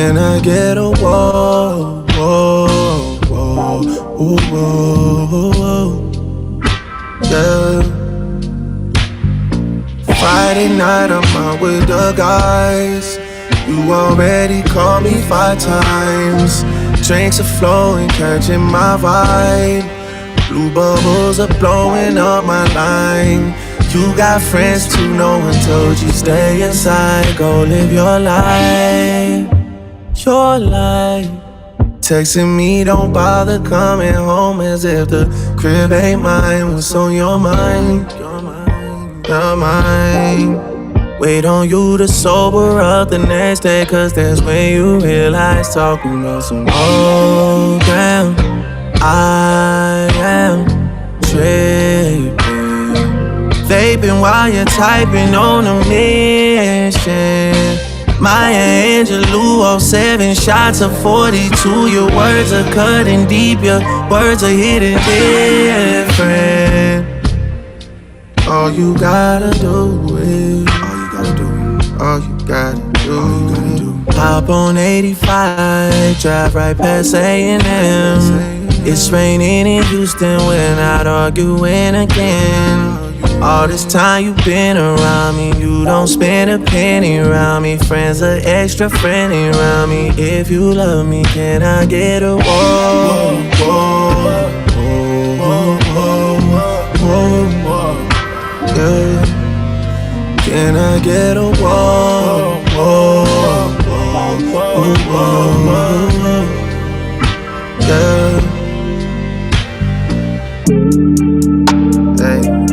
Can I get a whoa, whoa, whoa, whoa, whoa, whoa, yeah. Friday night I'm out with the guys. You already called me 5 times. Drinks are flowing, catching my vibe. Blue bubbles are blowing up my line. You got friends too, no one told you stay inside. Go live your life, your life. Texting me, don't bother coming home, as if the crib ain't mine. What's on your mind? Your mind. Wait on you to sober up the next day, cause that's when you realize talking about some oh damn, I am tripping. Vaping while you're typing on a mission. Maya Angelou, 07 shots of 42. Your words are cutting deep, your words are hitting different. All you gotta do is, all you gotta do. Hop on 85, drive right past A&M. It's raining in Houston, we're not arguing again. All this time you been around me, you don't spend a penny around me. Friends are extra friendly around me. If you love me, can I get a whoa, whoa, whoa, whoa, whoa, whoa, yeah. Can I get a whoa, whoa, whoa, whoa, whoa, whoa, yeah.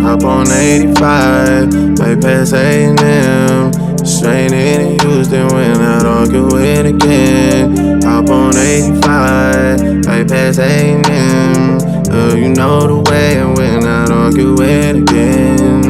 Hop on 85, right past A&M. Straight in Houston, we're not arguing again. Hop on 85, right past A&M. You know the way, and we're not arguing again.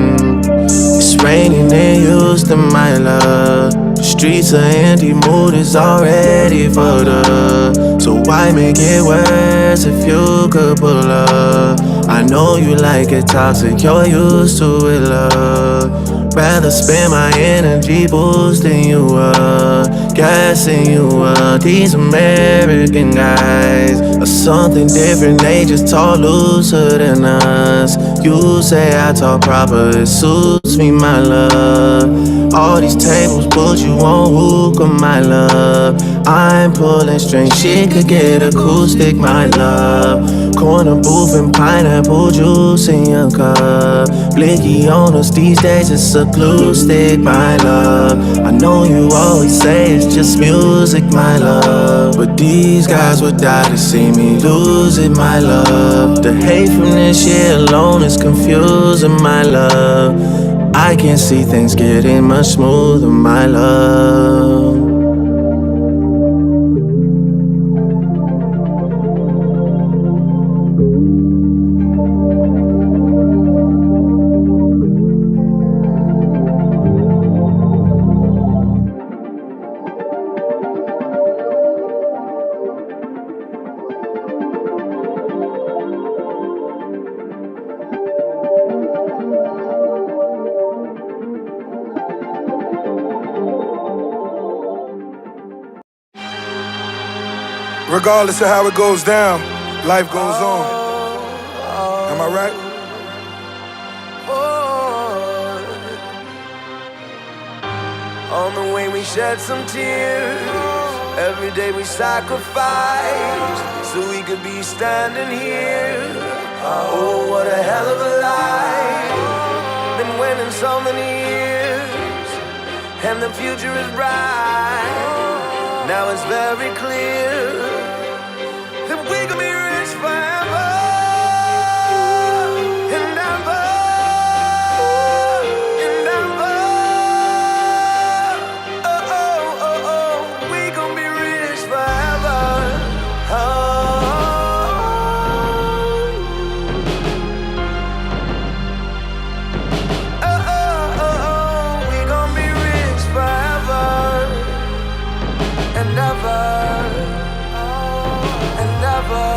It's raining in Houston, my love. The streets are empty, mood is already fucked up. So why make it worse if you could pull up? I know you like it toxic, you're used to it, love. Rather spend my energy boosting you up, gassing you up. These American guys are something different, they just talk looser than us. You say I talk proper, it suits me, my love. All these tables put you on hookah, my love. I'm pulling strings, she could get acoustic, my love. Corner booth and pineapple juice in your cup. Blicky on us these days, it's a glue stick, my love. I know you always say it's just music, my love, but these guys would die to see me lose it, my love. The hate from this year alone is confusing, my love. I can see things getting much smoother, my love. Regardless of how it goes down, life goes on. Am I right? On the way we shed some tears. Every day we sacrifice so we could be standing here. Oh, what a hell of a life. Been winning so many years, and the future is bright. Now it's very clear that we can be rich forever and ever and ever. Oh, oh, oh, oh, we can be rich forever. Oh, oh, oh, oh, oh, we gon' be rich forever and ever, and ever.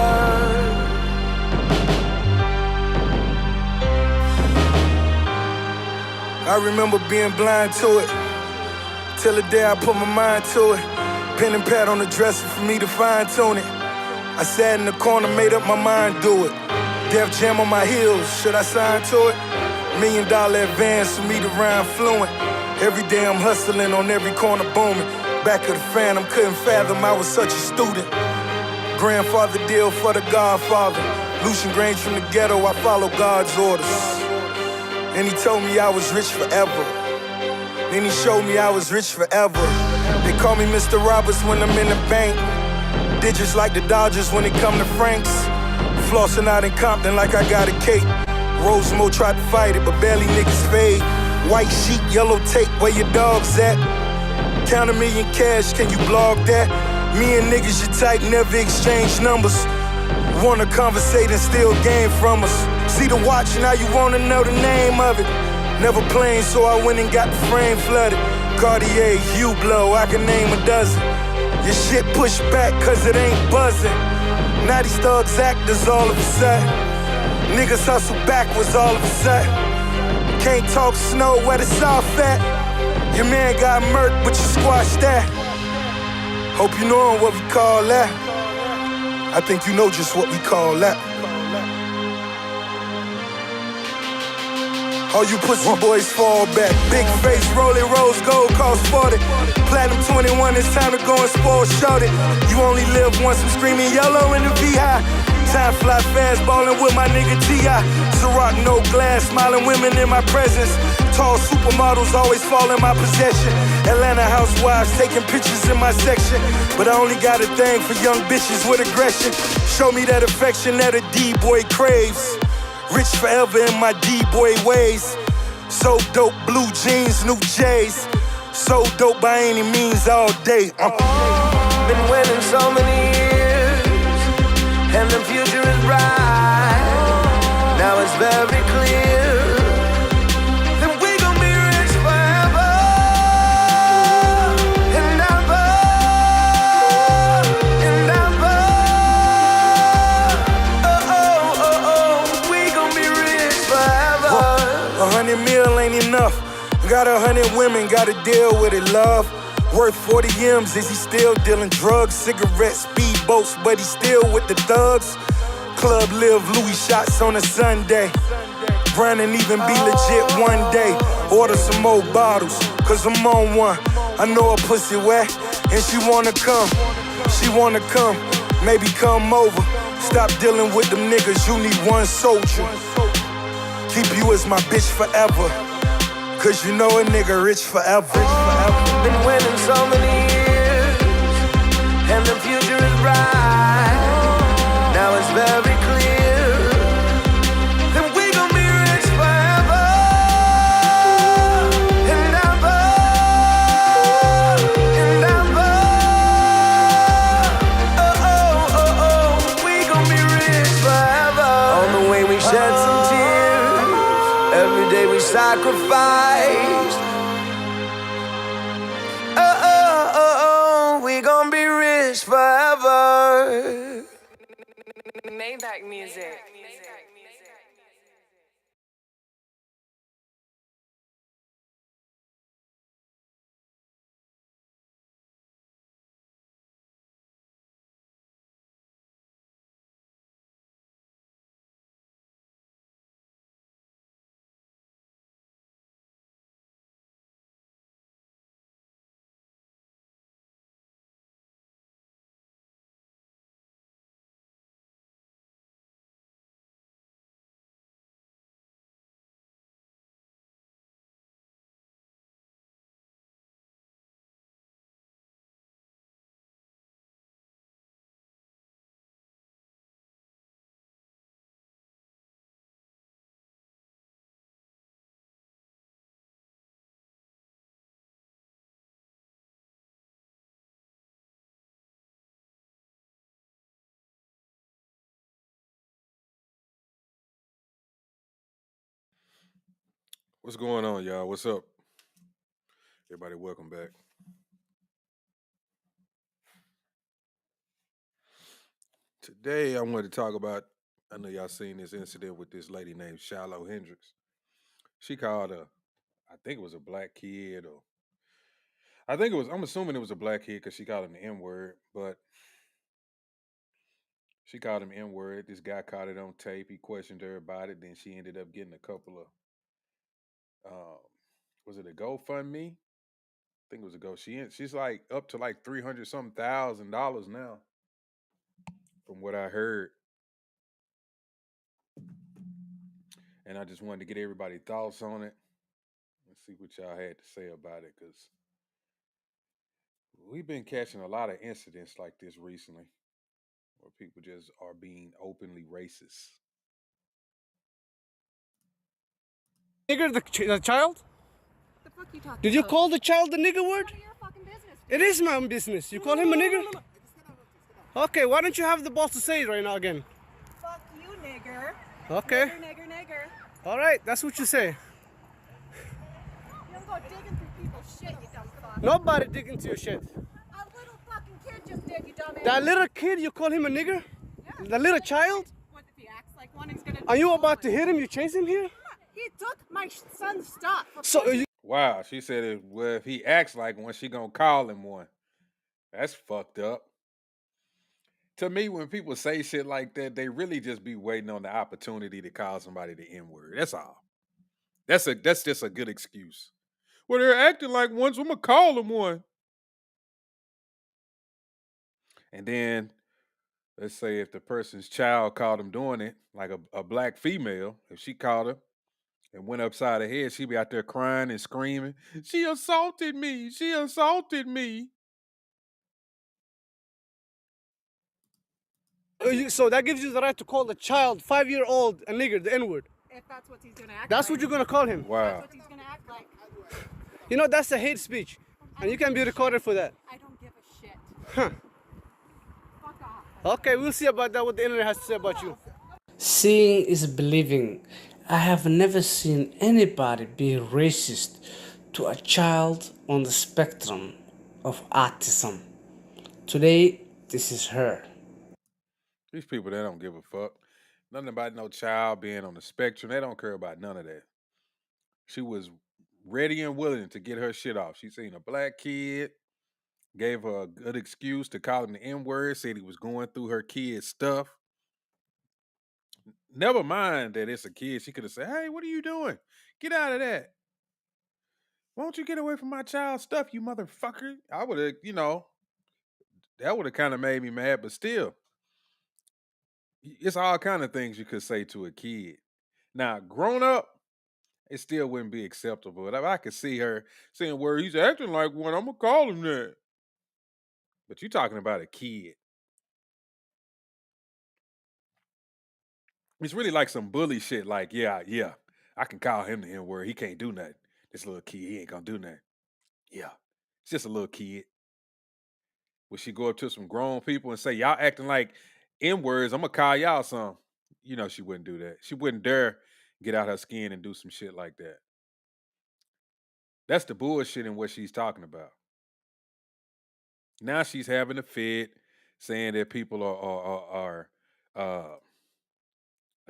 I remember being blind to it, till the day I put my mind to it. Pen and pad on the dresser for me to fine tune it. I sat in the corner, made up my mind, do it. Def Jam on my heels, should I sign to it? $1 million advance for me to rhyme fluent. Every day I'm hustling on every corner booming. Back of the Phantom, couldn't fathom I was such a student. Grandfather deal for the Godfather. Lucian Grange from the ghetto, I follow God's orders. And he told me I was rich forever. Then he showed me I was rich forever. They call me Mr. Roberts when I'm in the bank. Digits like the Dodgers when it come to Franks. Flossing out in Compton like I got a cake. Rosemo tried to fight it, but barely niggas fade. White sheet, yellow tape, where your dogs at? Count $1 million cash, can you blog that? Me and niggas you type, never exchange numbers. Wanna conversate and steal game from us. See the watch, now you wanna know the name of it. Never playing, so I went and got the frame flooded. Cartier, Hublot, I can name a dozen. Your shit pushed back cause it ain't buzzing. Now these thugs actors all of a sudden. Niggas hustle backwards all of a sudden. Can't talk snow where the south at. Your man got murked, but you squashed that. Hope you know what we call that. I think you know just what we call that. All you pussy boys fall back. Big face, rolling rose gold, cost 40. Platinum 21, it's time to go and spoil shorty. You only live once, I'm screaming yellow in the V-High. Time fly fast, ballin' with my nigga T.I. Ciroc, no glass, smiling women in my presence. Tall supermodels always fall in my possession. Atlanta housewives taking pictures in my section. But I only got a thing for young bitches with aggression. Show me that affection that a D-boy craves. Rich forever in my D-boy ways. So dope, blue jeans, new J's. So dope by any means all day. Been winning so many years, and the future is bright. Now it's very clear that we gon' be rich forever and ever and ever. We gon' be rich forever. 100 mil ain't enough. Got 100 women, gotta deal with it, love. Worth 40 M's, is he still dealing drugs? Cigarettes, speedboats, but he still with the thugs. Club live, Louis shots on a Sunday. Run and even be legit one day. Order some more bottles, cause I'm on one. I know a pussy wet, and she wanna come. She wanna come, maybe come over. Stop dealing with them niggas, you need one soldier. Keep you as my bitch forever. Cause you know a nigga rich forever. Been winning so many years, and the future is bright. Now it's very clear that we gon' be rich forever and ever and ever. We gon' be rich forever. On the way we shed some tears, every day we sacrificed. We gon' be rich forever. Maybach music. What's going on, y'all? What's up? Everybody, welcome back. Today, I wanted to talk about, I know y'all seen this incident with this lady named Shiloh Hendricks. She called I think it was a black kid, or I think it was. I'm assuming it was a black kid because she called him the N word, but she called him N word. This guy caught it on tape. He questioned her about it. Then she ended up getting a couple of, um, was it a GoFundMe? I think it was a Go. She's like up to like 300 something $1,000 now, from what I heard. And I just wanted to get everybody's thoughts on it and see what y'all had to say about it, because we've been catching a lot of incidents like this recently, where people just are being openly racist. Nigger, the child? The fuck you talking Did you about? call the child the nigger word? None of your fucking business. It is my own business. You call him a nigger? Okay, why don't you have the balls to say it right now again? Fuck you, nigger. Okay. Nigger. All right, that's what you say. You don't go digging through people's shit, you dumb fuck. Nobody dig into your shit. A little fucking kid just did, you dumbass. That little kid, you call him a nigger? Yeah. The little child? What if he acts like one, he's gonna Are you about to hit? hit him? You chase him here? He took my son's stuff. So you Wow, she said well, if he acts like one, she gonna call him one. That's fucked up. To me, when people say shit like that, they really just be waiting on the opportunity to call somebody the N word. That's all. That's just a good excuse. Well, they're acting like one, so I'm gonna call them one. And then let's say if the person's child caught them doing it, like a black female, if she caught her and went upside her head, she'd be out there crying and screaming, "She assaulted me! She assaulted me!" so that gives you the right to call the child, 5-year-old, a nigger, the N-word. If that's what he's gonna act That's like. what you're gonna call him. Wow. That's what he's gonna act like. You know, that's a hate speech. And you can be recorded for that. I don't give a shit. Huh. Fuck off. Okay, we'll see about that, what the internet has to say about you. Seeing is believing. I have never seen anybody be racist to a child on the spectrum of autism. Today, this is her. These people, they don't give a fuck. Nothing about no child being on the spectrum. They don't care about none of that. She was ready and willing to get her shit off. She seen a black kid, gave her a good excuse to call him the N word, said he was going through her kid's stuff. Never mind that it's a kid. She could have said, "Hey, what are you doing? Get out of that. Why don't you get away from my child's stuff, you motherfucker?" I would have, that would have kind of made me mad, but still, it's all kind of things you could say to a kid. Now, grown up, it still wouldn't be acceptable. But I could see her saying, "Where he's acting like one, I'm gonna call him that." But you talking about a kid. It's really like some bully shit. Like, yeah, I can call him the N word. He can't do nothing. This little kid, he ain't gonna do nothing. Yeah, it's just a little kid. Would she go up to some grown people and say, "Y'all acting like N words? I'm gonna call y'all some." You know, she wouldn't do that. She wouldn't dare get out her skin and do some shit like that. That's the bullshit in what she's talking about. Now she's having a fit, saying that people are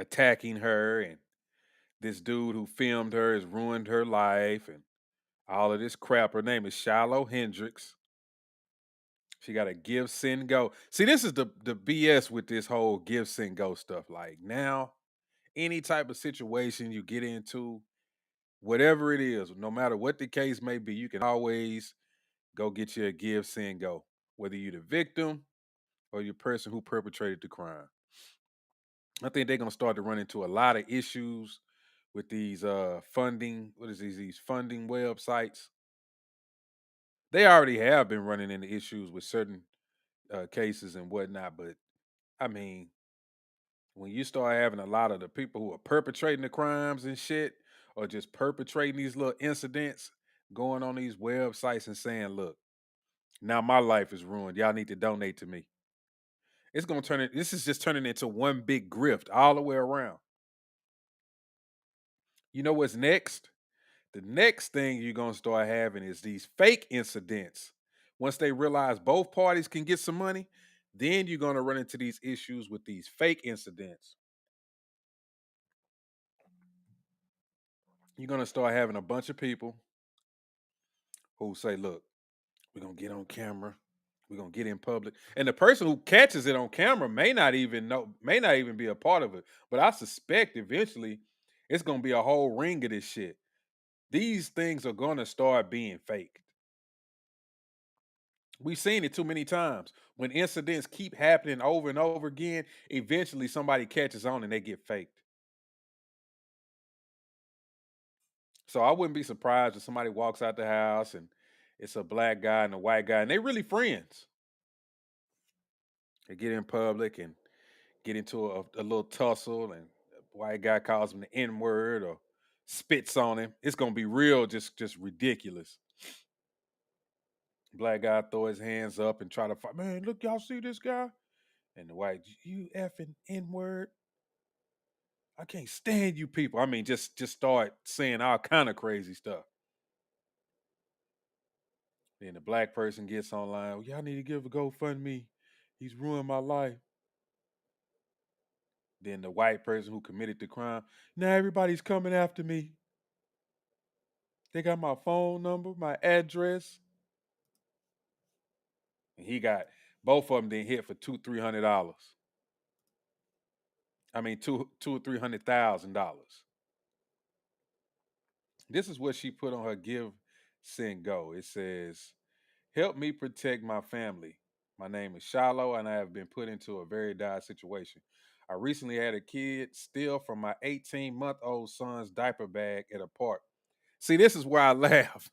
attacking her, and this dude who filmed her has ruined her life, and all of this crap. Her name is Shiloh Hendricks. She got a give, send, go. See, this is the BS with this whole give, send, go stuff. Like now, any type of situation you get into, whatever it is, no matter what the case may be, you can always go get you a give, send, go. Whether you're the victim or your person who perpetrated the crime. I think they're gonna start to run into a lot of issues with these funding. What is these funding websites? They already have been running into issues with certain cases and whatnot. But I mean, when you start having a lot of the people who are perpetrating the crimes and shit, or just perpetrating these little incidents, going on these websites and saying, "Look, now my life is ruined. Y'all need to donate to me." It's gonna turn it. This is just turning into one big grift all the way around. You know what's next? The next thing you're gonna start having is these fake incidents. Once they realize both parties can get some money, then you're gonna run into these issues with these fake incidents. You're gonna start having a bunch of people who say, "Look, We're gonna get on camera. We're gonna get in public. And the person who catches it on camera may not even know, may not even be a part of it. But I suspect eventually it's gonna be a whole ring of this shit. These things are gonna start being faked. We've seen it too many times. When incidents keep happening over and over again, eventually somebody catches on and they get faked. So I wouldn't be surprised if somebody walks out the house and it's a black guy and a white guy, and they really friends. They get in public and get into a little tussle, and the white guy calls him the N word or spits on him. It's gonna be real, just ridiculous. Black guy throw his hands up and try to fight. Man, look, y'all see this guy? And the white, you effing N word. I can't stand you people. I mean, just start saying all kind of crazy stuff. Then the black person gets online. Well, y'all need to give a GoFundMe. He's ruined my life. Then the white person who committed the crime. Now everybody's coming after me. They got my phone number, my address. And he got both of them then hit for $200-300. I mean two or $300,000. This is what she put on her Give Send Go. It says, "Help me protect my family. My name is Shiloh, and I have been put into a very dire situation. I recently had a kid steal from my 18-month-old son's diaper bag at a park." See, this is where I laugh.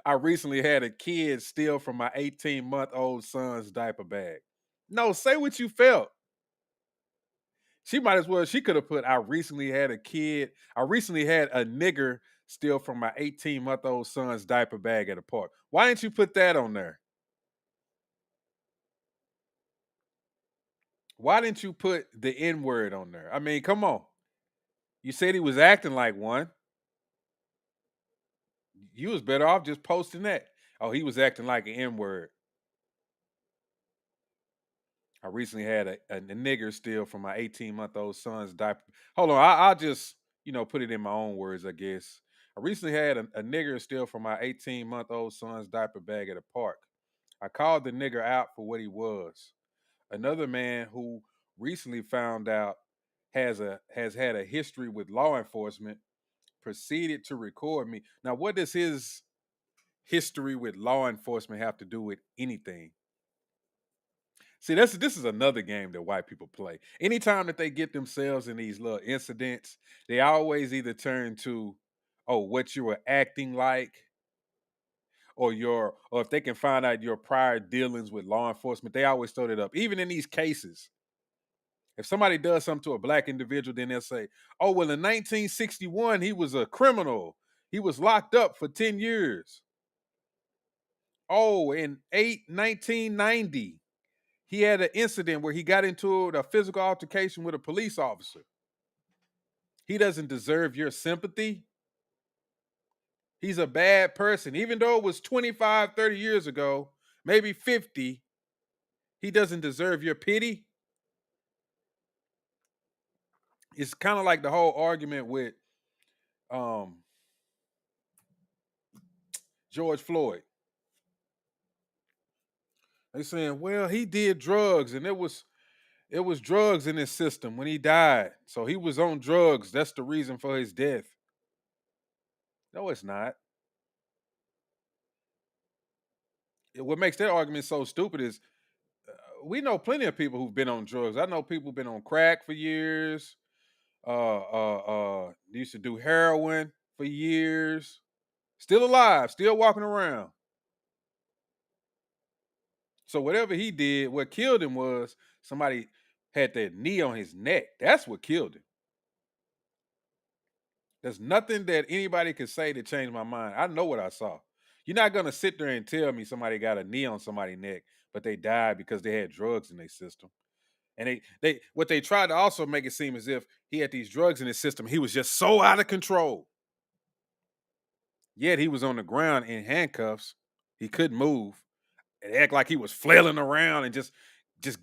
I recently had a kid steal from my 18-month-old son's diaper bag. No, say what you felt. She might as well, she could have put, I recently had a kid, I recently had a nigger steal from my 18-month-old son's diaper bag at a park. Why didn't you put that on there? Why didn't you put the N word on there? I mean, come on. You said he was acting like one. You was better off just posting that. Oh, he was acting like an N word. I recently had a nigger steal from my 18-month-old son's diaper. Hold on, I'll just, put it in my own words, I guess. I recently had a nigger steal from my 18-month-old son's diaper bag at a park. I called the nigger out for what he was. Another man who recently found out has had a history with law enforcement proceeded to record me. Now, what does his history with law enforcement have to do with anything? See, this is another game that white people play. Anytime that they get themselves in these little incidents, they always either turn to, oh, what you were acting like, or if they can find out your prior dealings with law enforcement, they always throw it up. Even in these cases, if somebody does something to a black individual, then they'll say, oh, well, in 1961, he was a criminal. He was locked up for 10 years. Oh, in 1990, he had an incident where he got into a physical altercation with a police officer. He doesn't deserve your sympathy. He's a bad person. Even though it was 25, 30 years ago, maybe 50, he doesn't deserve your pity. It's kind of like the whole argument with George Floyd. They saying, well, he did drugs and it was drugs in his system when he died. So he was on drugs. That's the reason for his death. No, it's not. What makes that argument so stupid is we know plenty of people who've been on drugs. I know people who've been on crack for years. Used to do heroin for years. Still alive, still walking around. So whatever he did, what killed him was somebody had their knee on his neck. That's what killed him. There's nothing that anybody could say to change my mind. I know what I saw. You're not gonna sit there and tell me somebody got a knee on somebody's neck, but they died because they had drugs in their system. And they what they tried to also make it seem as if he had these drugs in his system. He was just so out of control. Yet he was on the ground in handcuffs. He couldn't move. And act like he was flailing around and just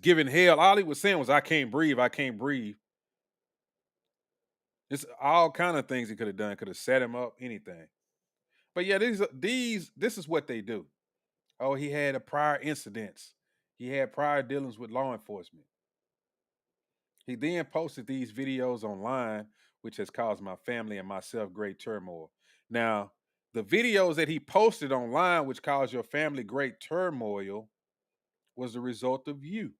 giving hell. All he was saying was, I can't breathe. I can't breathe. It's all kind of things he could have done. Could have set him up, anything. But yeah, this is what they do. Oh, he had a prior incidents. He had prior dealings with law enforcement. He then posted these videos online, which has caused my family and myself great turmoil. Now, the videos that he posted online, which caused your family great turmoil, was the result of you.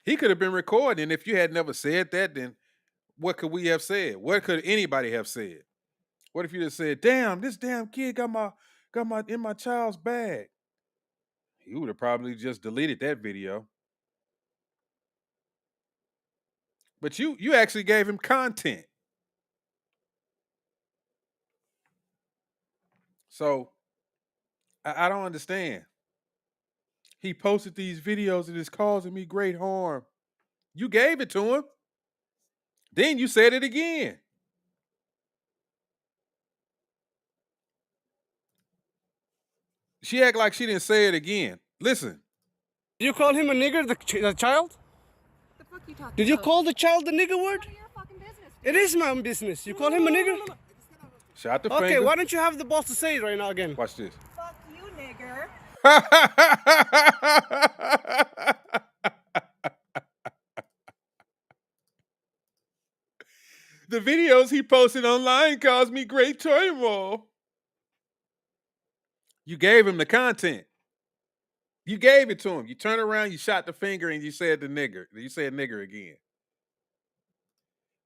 He could have been recording. If you had never said that, then what could we have said? What could anybody have said? What if you just said, "Damn, this damn kid got my in my child's bag"? He would have probably just deleted that video. But you actually gave him content. So I don't understand. He posted these videos and it's causing me great harm. You gave it to him. Then you said it again. She act like she didn't say it again. Listen. Did you call him a nigger, the child? The fuck you talking Did you about? call the child the nigger word? None of your fucking business. It is my own business. You call him a nigger? Shot the Okay, finger. why don't you have the balls to say it right now again? Watch this. Fuck you, nigger. The videos he posted online caused me great turmoil. You gave him the content. You gave it to him. You turned around, you shot the finger, and you said the nigger. You said nigger again.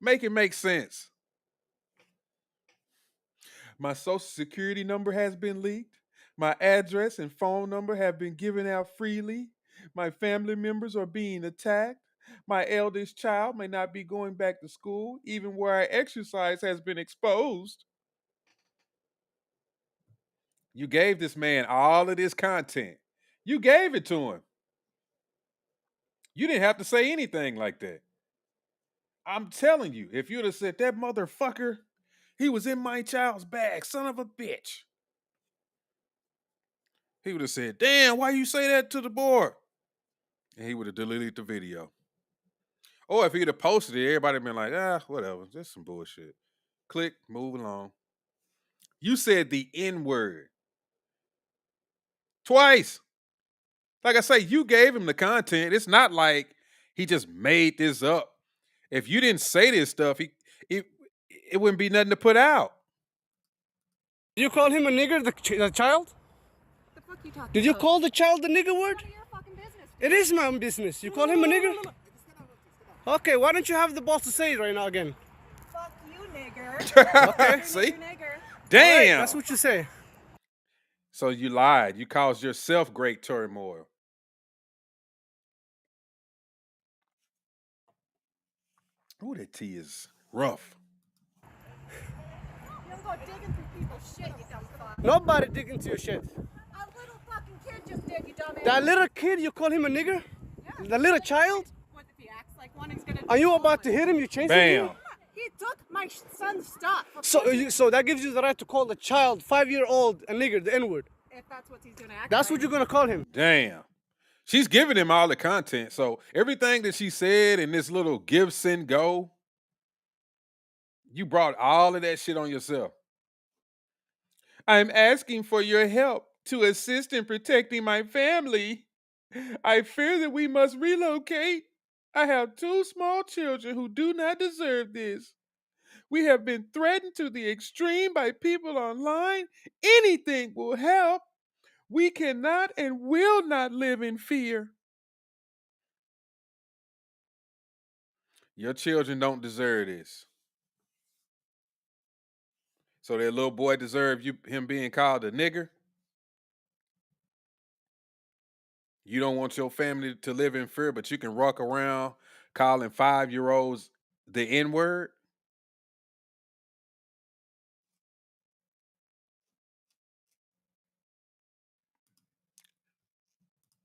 Make it make sense. My social security number has been leaked. My address and phone number have been given out freely. My family members are being attacked. My eldest child may not be going back to school, even where I exercise has been exposed. You gave this man all of this content. You gave it to him. You didn't have to say anything like that. I'm telling you, if you'd have said that motherfucker, he was in my child's bag, son of a bitch. He would have said, "Damn, why you say that to the board?" And he would have deleted the video. Or if he'd have posted it, everybody would have been like, whatever, just some bullshit. Click, move along. You said the N-word. Twice. Like I say, you gave him the content. It's not like he just made this up. If you didn't say this stuff, it wouldn't be nothing to put out. Did you call him a nigger, the child? The fuck you talking Did you about? call the child the nigger word? None of your fucking business. It is my own business. You call him a nigger? Okay, why don't you have the balls to say it right now again? Fuck you, nigger. Okay. See? Nigger. Damn. That's what you say. So you lied. You caused yourself great turmoil. Ooh, that tea is rough. You don't go digging through people's shit, you dumb fuck. Nobody dig into your shit. A little fucking kid just did, you dumbass. That little kid, you call him a nigger? Yeah. The little child? What if he acts like one, he's gonna Are you about to hit him? You chasing Bam. him? He took my son's stuff. So that gives you the right to call the child, 5-year-old, a nigger, the N-word. If that's what he's gonna act That's like. what you're gonna call him. Damn. She's giving him all the content. So everything that she said in this little give, send, go, you brought all of that shit on yourself. I'm asking for your help to assist in protecting my family. I fear that we must relocate. I have 2 small children who do not deserve this. We have been threatened to the extreme by people online. Anything will help. We cannot and will not live in fear. Your children don't deserve this. So that little boy deserves him being called a nigger? You don't want your family to live in fear, but you can walk around calling 5-year-olds the N-word?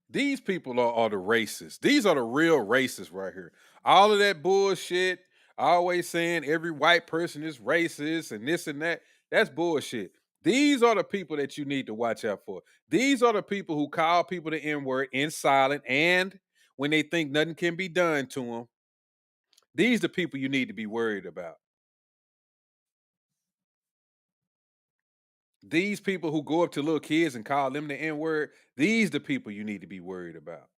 These people are the racists. These are the real racists right here. All of that bullshit, always saying every white person is racist and this and that, that's bullshit. These are the people that you need to watch out for. These are the people who call people the N-word in silent and when they think nothing can be done to them. These are the people you need to be worried about. These people who go up to little kids and call them the N-word, these the people you need to be worried about.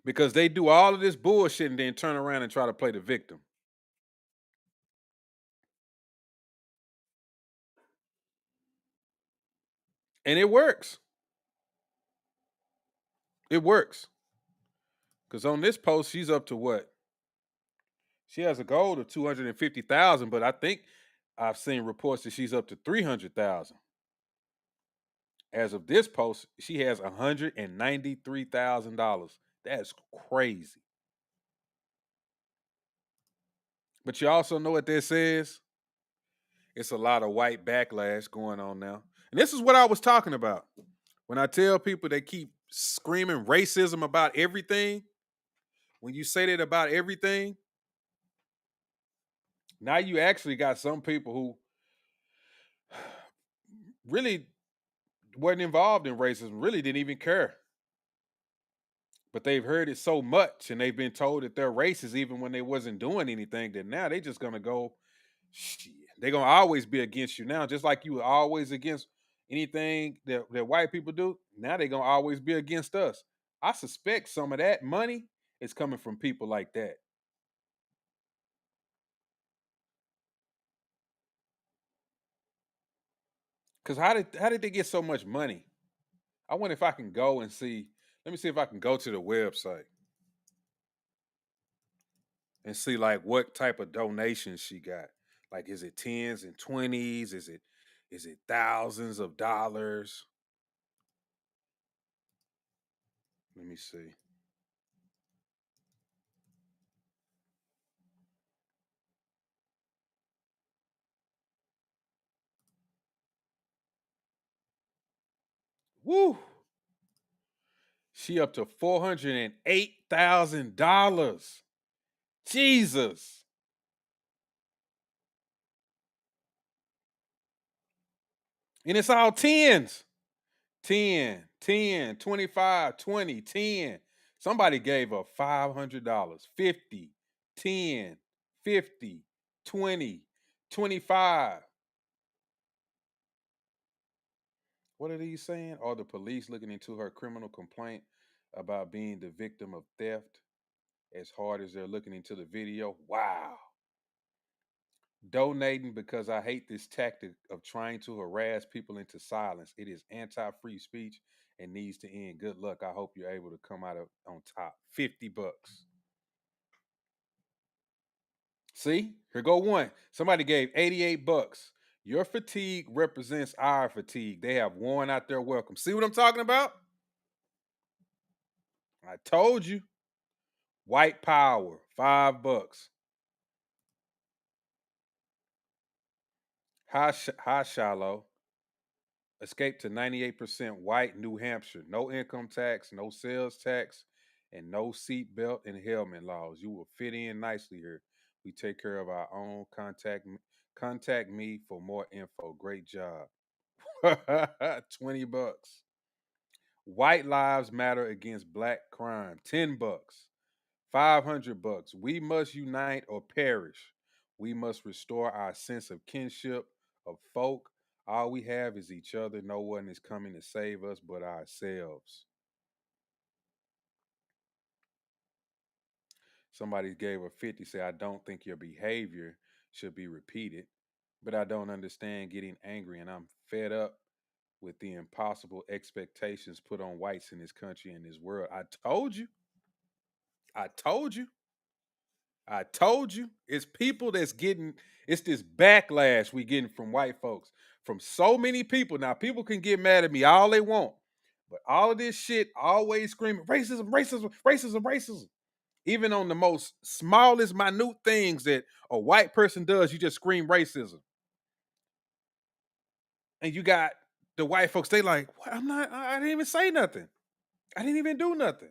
Because they do all of this bullshit and then turn around and try to play the victim. And it works. It works. Because on this post, she's up to what? She has a goal of 250,000, but I think I've seen reports that she's up to 300,000. As of this post, she has $193,000. That's crazy. But you also know what this is? It's a lot of white backlash going on now. And this is what I was talking about. When I tell people they keep screaming racism about everything, when you say that about everything, now you actually got some people who really wasn't involved in racism, really didn't even care. But they've heard it so much and they've been told that they're racist even when they wasn't doing anything, that now they just gonna go, shit, they're gonna always be against you now, just like you were always against anything that white people do. Now they're gonna always be against us. I suspect some of that money is coming from people like that. Cause how did they get so much money? I wonder if I can go and see. Let me see if I can go to the website and see like what type of donations she got. Like, is it tens and twenties? Is it thousands of dollars? Let me see. Woo! She up to $408,000. Jesus. And it's all tens. 10, 10, 25, 20, 10. Somebody gave her $500, 50, 10, 50, 20, 25. What are these saying? Are the police looking into her criminal complaint about being the victim of theft as hard as they're looking into the video? Wow. Donating because I hate this tactic of trying to harass people into silence. It is anti-free speech and needs to end. Good luck. I hope you're able to come out on top. $50. See? Here go one. Somebody gave $88. Your fatigue represents our fatigue. They have worn out their welcome. See what I'm talking about? I told you. White power, $5. Hi, Shallow. Escape to 98% white New Hampshire. No income tax, no sales tax, and no seatbelt and helmet laws. You will fit in nicely here. We take care of our own. Contact me for more info. Great job. $20. White lives matter against black crime. $10. $500. We must unite or perish. We must restore our sense of kinship, of folk. All we have is each other. No one is coming to save us but ourselves. Somebody gave a 50, say, I don't think your behavior should be repeated, but I don't understand getting angry, and I'm fed up with the impossible expectations put on whites in this country and this world. I told you. I told you. I told you. It's people that's getting, it's this backlash we getting from white folks, from so many people. Now, people can get mad at me all they want, but all of this shit always screaming racism, racism, racism, racism. Even on the most smallest, minute things that a white person does, you just scream racism. And you got the white folks, they like, what? I didn't even say nothing. I didn't even do nothing.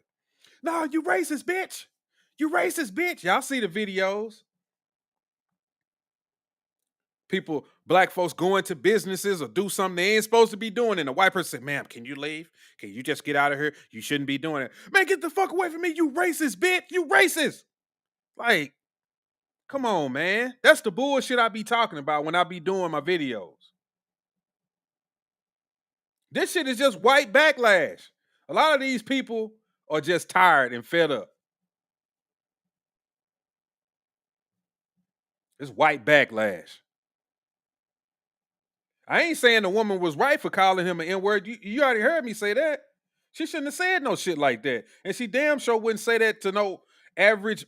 No, you racist, bitch. You racist, bitch. Y'all see the videos. People, black folks going to businesses or do something they ain't supposed to be doing. And the white person said, ma'am, can you leave? Can you just get out of here? You shouldn't be doing it. Man, get the fuck away from me, you racist, bitch. You racist. Like, Come on, man. That's the bullshit I be talking about when I be doing my videos. This shit is just white backlash. A lot of these people are just tired and fed up. It's white backlash. I ain't saying the woman was right for calling him an N-word. You already heard me say that. She shouldn't have said no shit like that. And she damn sure wouldn't say that to no average,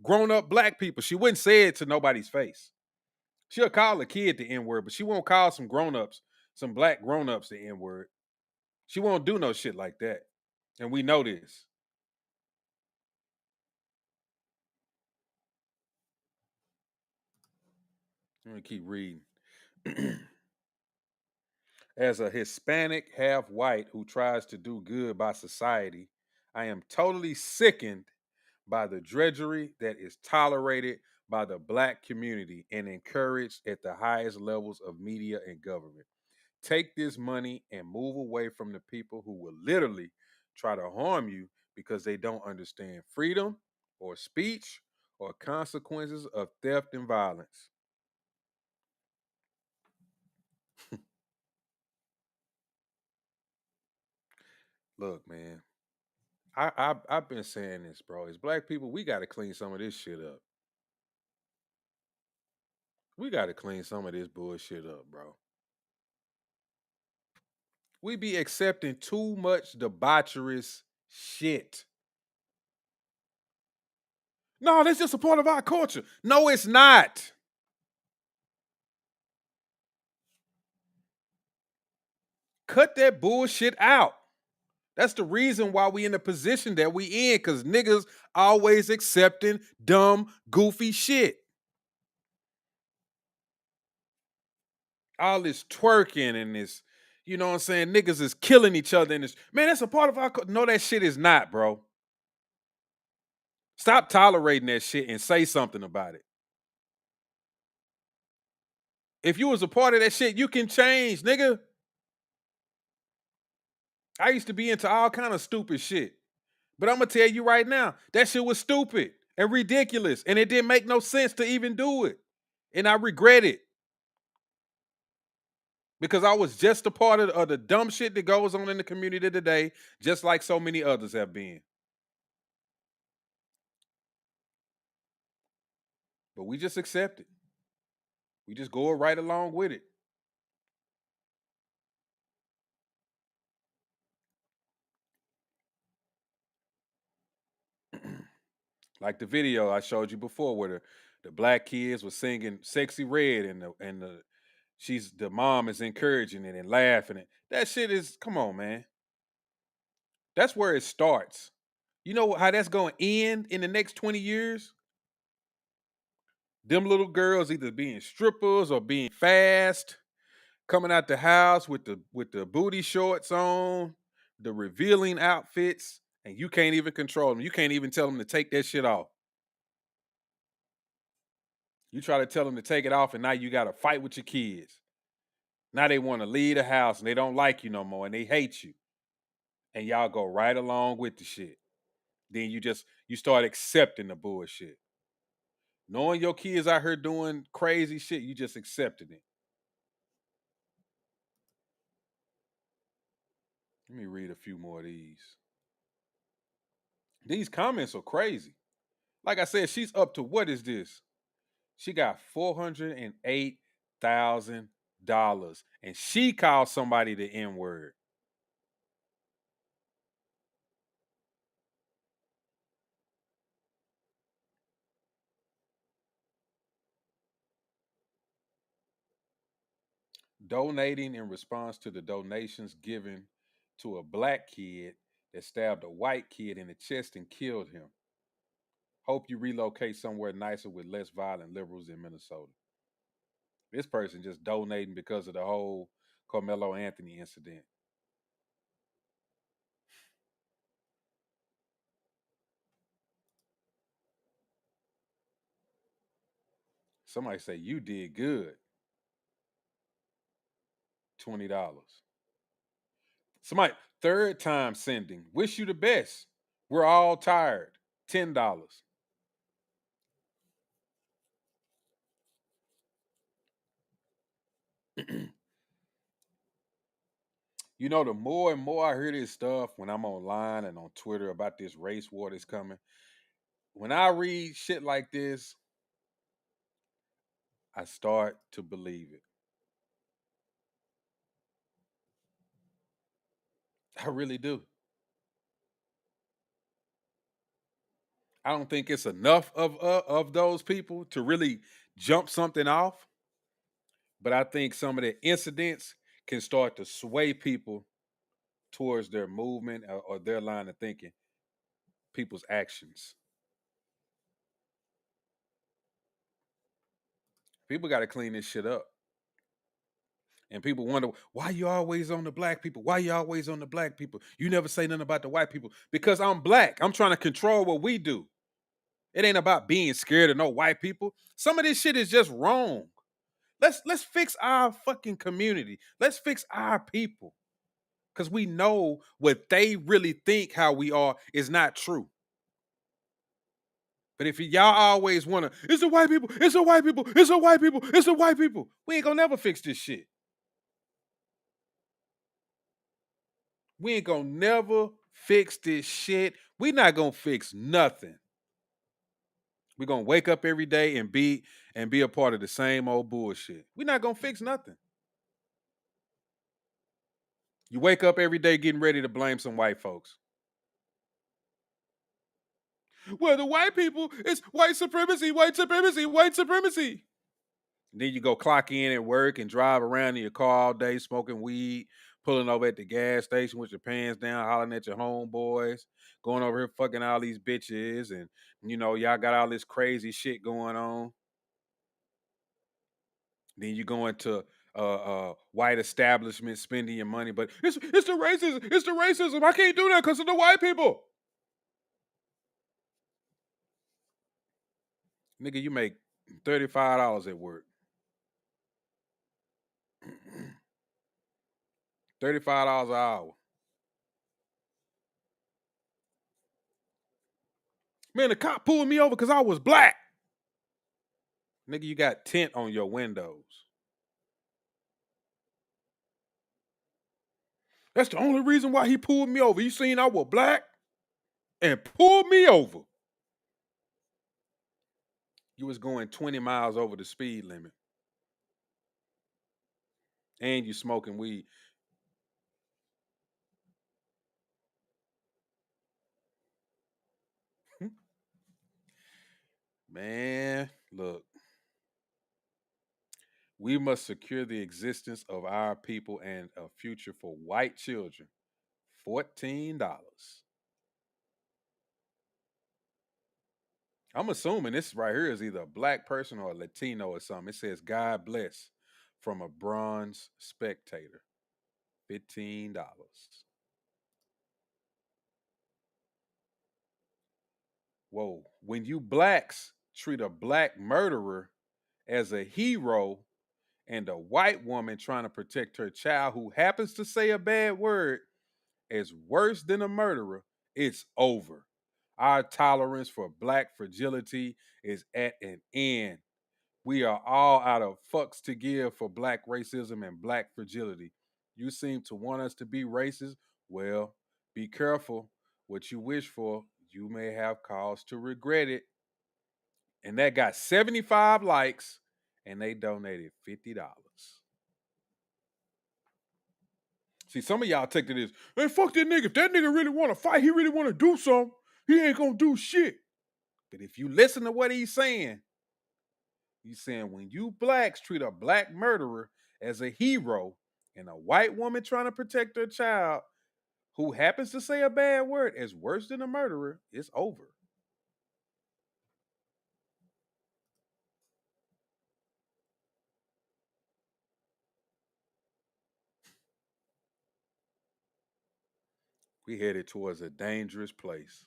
grown-up black people. She wouldn't say it to nobody's face. She'll call a kid the N-word, but she won't call some grown-ups, some black grown-ups the N-word. She won't do no shit like that. And we know this. Let me keep reading. As a Hispanic half white who tries to do good by society, I am totally sickened by the drudgery that is tolerated by the black community and encouraged at the highest levels of media and government. Take this money and move away from the people who will literally try to harm you because they don't understand freedom or speech or consequences of theft and violence. Look, man, I've been saying this, bro. As black people, we got to clean some of this shit up. We got to clean some of this bullshit up, bro. We be accepting too much debaucherous shit. No, that's just a part of our culture. No, it's not. Cut that bullshit out. That's the reason why we in the position that we in, because niggas always accepting dumb, goofy shit. All this twerking and this, you know what I'm saying? Niggas is killing each other in this. Man, that's a part of our culture. No, that shit is not, bro. Stop tolerating that shit and say something about it. If you was a part of that shit, you can change, nigga. I used to be into all kind of stupid shit. But I'm gonna tell you right now, that shit was stupid and ridiculous. And it didn't make no sense to even do it. And I regret it. Because I was just a part of the dumb shit that goes on in the community today, just like so many others have been. But we just accept it. We just go right along with it. Like the video I showed you before where the black kids were singing Sexy Red and the mom is encouraging it and laughing it. That shit is, come on, man. That's where it starts. You know how that's going to end in the next 20 years? Them little girls either being strippers or being fast, coming out the house with the booty shorts on, the revealing outfits, and you can't even control them. You can't even tell them to take that shit off. You try to tell them to take it off, and now you got to fight with your kids. Now they want to leave the house and they don't like you no more and they hate you. And y'all go right along with the shit. Then you start accepting the bullshit. Knowing your kids out here doing crazy shit, you just accepting it. Let me read a few more of these. These comments are crazy. Like I said, she's up to, what is this? She got $408,000 and she called somebody the N-word. Donating in response to the donations given to a black kid that stabbed a white kid in the chest and killed him. Hope you relocate somewhere nicer with less violent liberals in Minnesota. This person just donating because of the whole Carmelo Anthony incident. Somebody say, you did good. $20. Somebody, third time sending. Wish you the best. We're all tired. $10. You know, the more and more I hear this stuff when I'm online and on Twitter about this race war that's coming, when I read shit like this, I start to believe it. I really do. I don't think it's enough of those people to really jump something off, but I think some of the incidents can start to sway people towards their movement or their line of thinking, people's actions. People got to clean this shit up. And people wonder, why you always on the black people? Why you always on the black people? You never say nothing about the white people. Because I'm black. I'm trying to control what we do. It ain't about being scared of no white people. Some of this shit is just wrong. Let's fix our fucking community. Let's fix our people. Because we know what they really think how we are is not true. But if y'all always want to, it's the white people, it's the white people, it's the white people, it's the white people, we ain't gonna never fix this shit. We ain't gonna never fix this shit. We not gonna fix nothing. We're gonna wake up every day and be a part of the same old bullshit. We're not gonna fix nothing. You wake up every day getting ready to blame some white folks. Well, the white people, it's white supremacy, white supremacy, white supremacy. And then you go clock in at work and drive around in your car all day smoking weed, pulling over at the gas station with your pants down, hollering at your homeboys, going over here fucking all these bitches, and y'all got all this crazy shit going on. Then you go into white establishment spending your money, but it's the racism, it's the racism. I can't do that because of the white people. Nigga, you make $35 at work. $35 an hour. Man, the cop pulled me over because I was black. Nigga, you got tint on your windows. That's the only reason why he pulled me over. He seen I was black and pulled me over. You was going 20 miles over the speed limit. And you smoking weed. Man, look. We must secure the existence of our people and a future for white children. $14. I'm assuming this right here is either a black person or a Latino or something. It says God bless from a bronze spectator. $15. Whoa. When you blacks treat a black murderer as a hero and a white woman trying to protect her child who happens to say a bad word as worse than a murderer, it's over. Our tolerance for black fragility is at an end. We are all out of fucks to give for black racism and black fragility. You seem to want us to be racist. Well, be careful what you wish for. You may have cause to regret it. And that got 75 likes, and they donated $50. See, some of y'all take to this, man, fuck that nigga. If that nigga really want to fight, he really want to do something, he ain't gonna do shit. But if you listen to what he's saying when you blacks treat a black murderer as a hero and a white woman trying to protect her child who happens to say a bad word as worse than a murderer, it's over. We headed towards a dangerous place.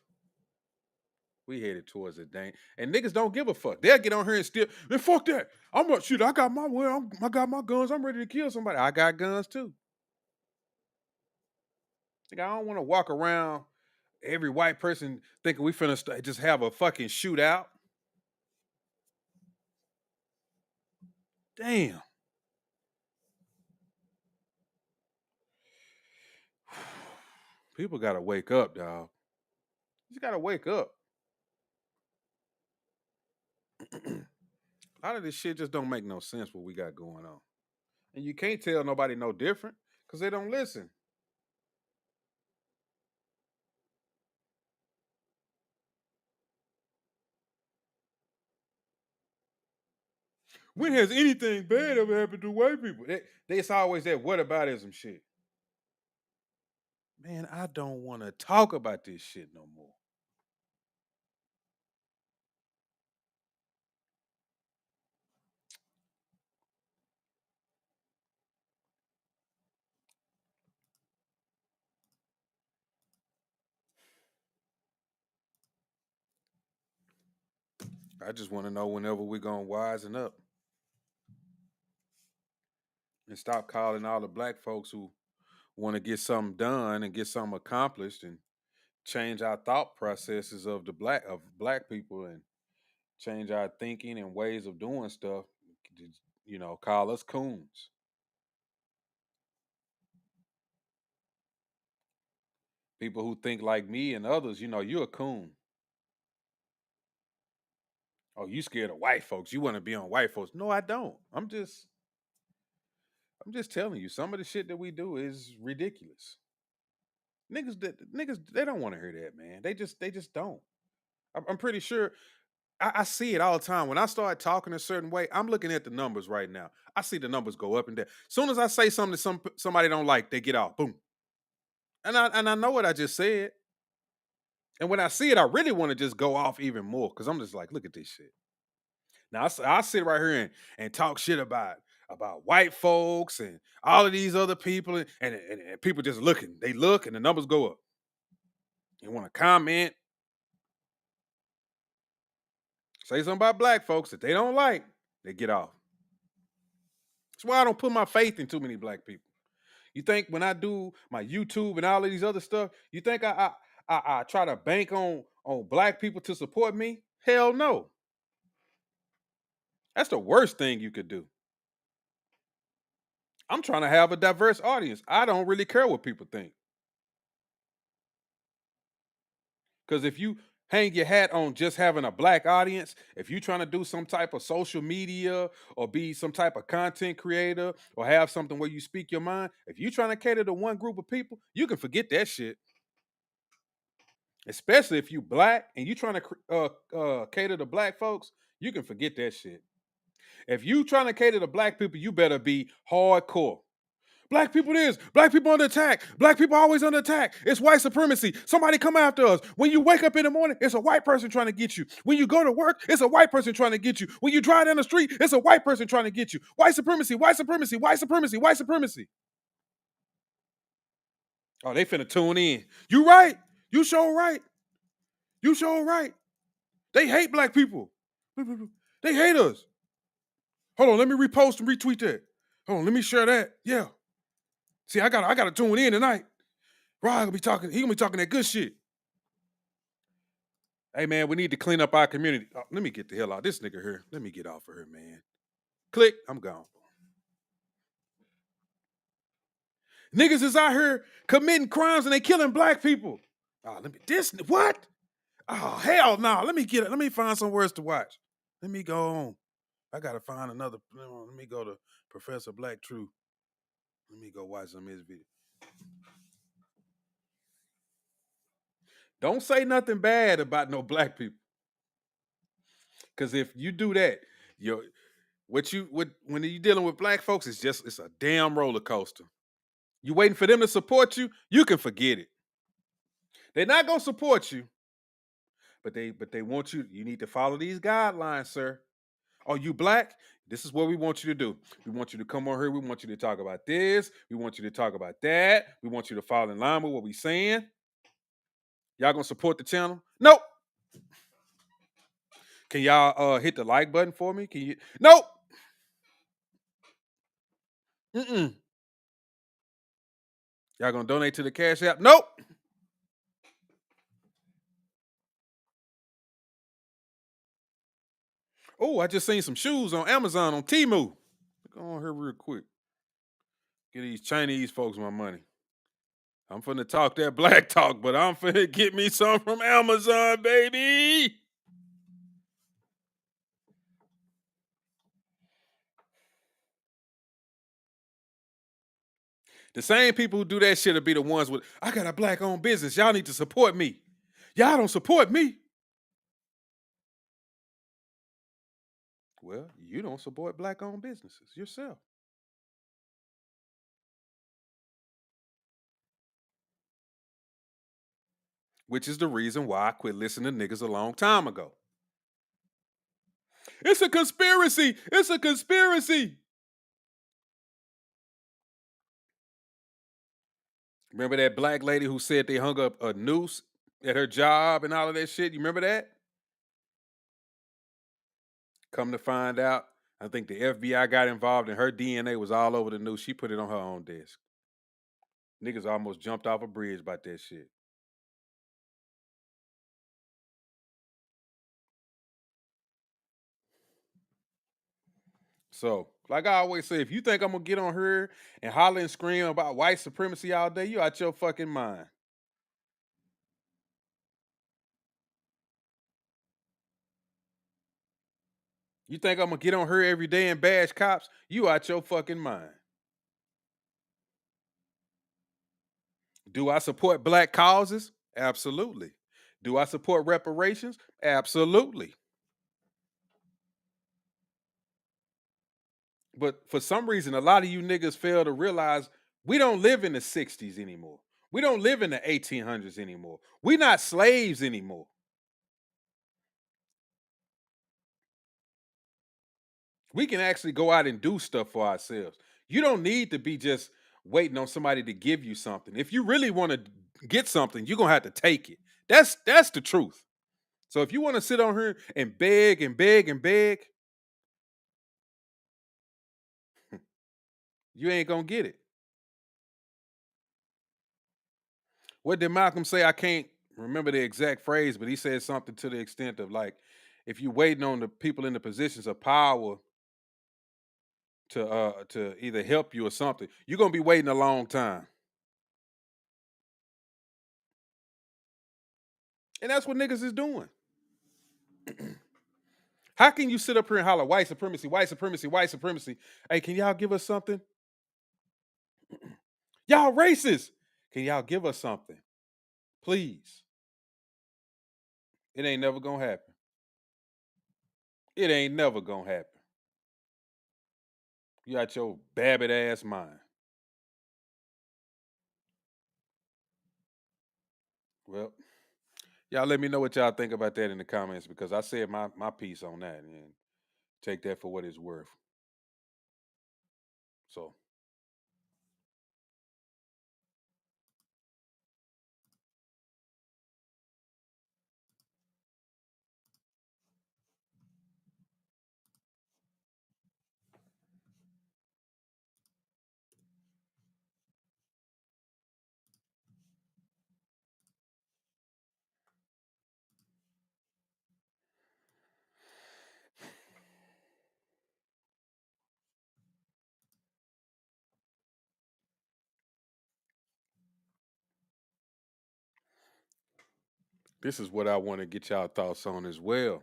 We headed towards a and niggas don't give a fuck. They'll get on here and still, man, fuck that. I'm not shit. I got my I got my guns. I'm ready to kill somebody. I got guns too. Like, I don't want to walk around every white person thinking we finna just have a fucking shootout. Damn. People gotta wake up, dog. You just gotta wake up. A lot of this shit just don't make no sense what we got going on. And you can't tell nobody no different because they don't listen. When has anything bad ever happened to white people? It's always that whataboutism shit. Man, I don't want to talk about this shit no more. I just want to know whenever we're going to wisen up and stop calling all the black folks who want to get something done and get something accomplished and change our thought processes of black people and change our thinking and ways of doing stuff. Call us coons. People who think like me and others, you're a coon. Oh, you scared of white folks. You want to be on white folks. No, I don't. I'm just telling you, some of the shit that we do is ridiculous. Niggas, they don't want to hear that, man. They just don't. I'm pretty sure. I see it all the time. When I start talking a certain way, I'm looking at the numbers right now. I see the numbers go up and down. Soon as I say something that somebody don't like, they get off. Boom. And I know what I just said. And when I see it, I really want to just go off even more because I'm just like, look at this shit. Now I sit right here and talk shit about white folks and all of these other people and people just looking. They look and the numbers go up. They want to comment, say something about black folks that they don't like, they get off. That's why I don't put my faith in too many black people. You think when I do my YouTube and all of these other stuff, you think I try to bank on black people to support me? Hell no. That's the worst thing you could do. I'm trying to have a diverse audience. I don't really care what people think. Because if you hang your hat on just having a black audience, if you're trying to do some type of social media or be some type of content creator or have something where you speak your mind, if you're trying to cater to one group of people, you can forget that shit. Especially if you black and you trying to cater to black folks, you can forget that shit. If you trying to cater to black people, you better be hardcore. Black people this, black people under attack, black people always under attack. It's white supremacy. Somebody come after us. When you wake up in the morning, it's a white person trying to get you. When you go to work, it's a white person trying to get you. When you drive down the street, it's a white person trying to get you. White supremacy, white supremacy, white supremacy, white supremacy. Oh, they finna tune in. You right. You sure right. You sure right. They hate black people. They hate us. Hold on, let me repost and retweet that. Hold on, let me share that. Yeah. See, I gotta tune in tonight. Rod gonna be talking. He gonna be talking that good shit. Hey man, we need to clean up our community. Oh, let me get the hell out. This nigga here. Let me get off of here, man. Click. I'm gone. Niggas is out here committing crimes and they killing black people. Oh, what? Oh hell no. Let me get it. Let me find some words to watch. Let me go on. I gotta find another. Let me go to Professor Black Truth. Let me go watch some of his video. Don't say nothing bad about no black people. Because if you do that, when you're dealing with black folks, it's a damn roller coaster. You waiting for them to support you, you can forget it. They're not gonna support you, but they want you. You need to follow these guidelines, sir. Are you black? This is what we want you to do. We want you to come on here. We want you to talk about this. We want you to talk about that. We want you to fall in line with what we're saying. Y'all gonna support the channel? Nope. Can y'all hit the like button for me? Can you? Nope. Mm-mm. Y'all gonna donate to the Cash App? Nope. Oh, I just seen some shoes on Amazon on Temu. Go on here real quick. Get these Chinese folks my money. I'm finna talk that black talk, but I'm finna get me some from Amazon, baby. The same people who do that shit will be the ones with, I got a black owned business. Y'all need to support me. Y'all don't support me. Well, you don't support black owned businesses yourself. Which is the reason why I quit listening to niggas a long time ago. It's a conspiracy. It's a conspiracy. Remember that black lady who said they hung up a noose at her job and all of that shit? You remember that? Come to find out, I think the FBI got involved and her DNA was all over the news. She put it on her own desk. Niggas almost jumped off a bridge about that shit. So, like I always say, if you think I'm gonna get on her and holler and scream about white supremacy all day, you out your fucking mind. You think I'm gonna get on her every day and bash cops? You out your fucking mind. Do I support black causes? Absolutely. Do I support reparations? Absolutely. But for some reason, a lot of you niggas fail to realize we don't live in the 60s anymore. We don't live in the 1800s anymore. We're not slaves anymore. We can actually go out and do stuff for ourselves. You don't need to be just waiting on somebody to give you something. If you really want to get something, you're gonna have to take it. That's the truth. So if you want to sit on here and beg and beg and beg, you ain't gonna get it. What did Malcolm say? I can't remember the exact phrase, but he said something to the extent of like, if you're waiting on the people in the positions of power to either help you or something, you're gonna be waiting a long time. And that's what niggas is doing. How can you sit up here and holler white supremacy, white supremacy, white supremacy? Hey, can y'all give us something? Y'all racist. Can y'all give us something? Please. It ain't never gonna happen. It ain't never gonna happen. You got your babbit ass mind. Well, y'all let me know what y'all think about that in the comments because I said my piece on that and take that for what it's worth. So this is what I want to get y'all thoughts on as well.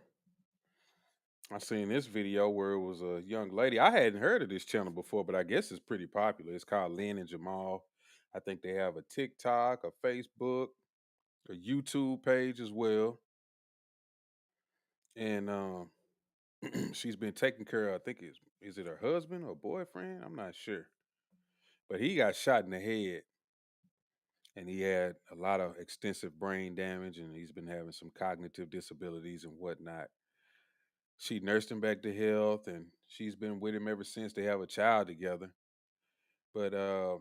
I seen this video where it was a young lady. I hadn't heard of this channel before, but I guess it's pretty popular. It's called Lynn and Jamal. I think they have a TikTok, a Facebook, a YouTube page as well. And she's been taking care of, I think is it her husband or boyfriend? I'm not sure. But he got shot in the head and he had a lot of extensive brain damage and he's been having some cognitive disabilities and whatnot. She nursed him back to health and she's been with him ever since. They have a child together. But I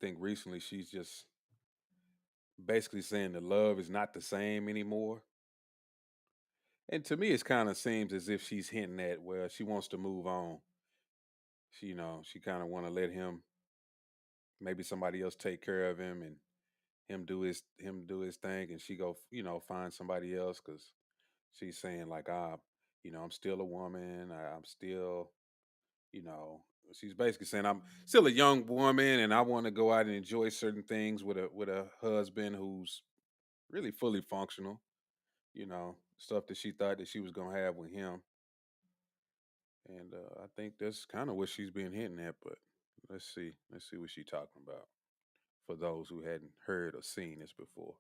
think recently she's just basically saying the love is not the same anymore. And to me, it kind of seems as if she's hinting at, well, she wants to move on. She kind of want to let him, maybe somebody else take care of him and him do his thing, and she go, find somebody else because she's saying like, I'm still a woman. I'm still, You know, she's basically saying I'm still a young woman and I want to go out and enjoy certain things with a husband who's really fully functional. You know, stuff that she thought that she was gonna have with him, and I think that's kind of what she's been hinting at. But let's see what she's talking about for those who hadn't heard or seen this before.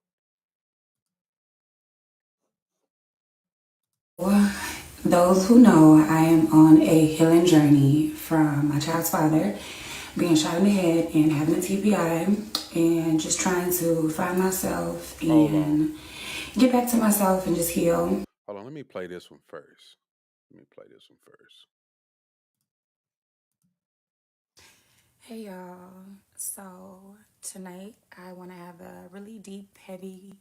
Those who know, I am on a healing journey from my child's father being shot in the head and having a TBI, and just trying to find myself and get back to myself and just heal. Hold on, let me play this one first. Let me play this one first. Hey y'all. So tonight I want to have a really deep, heavy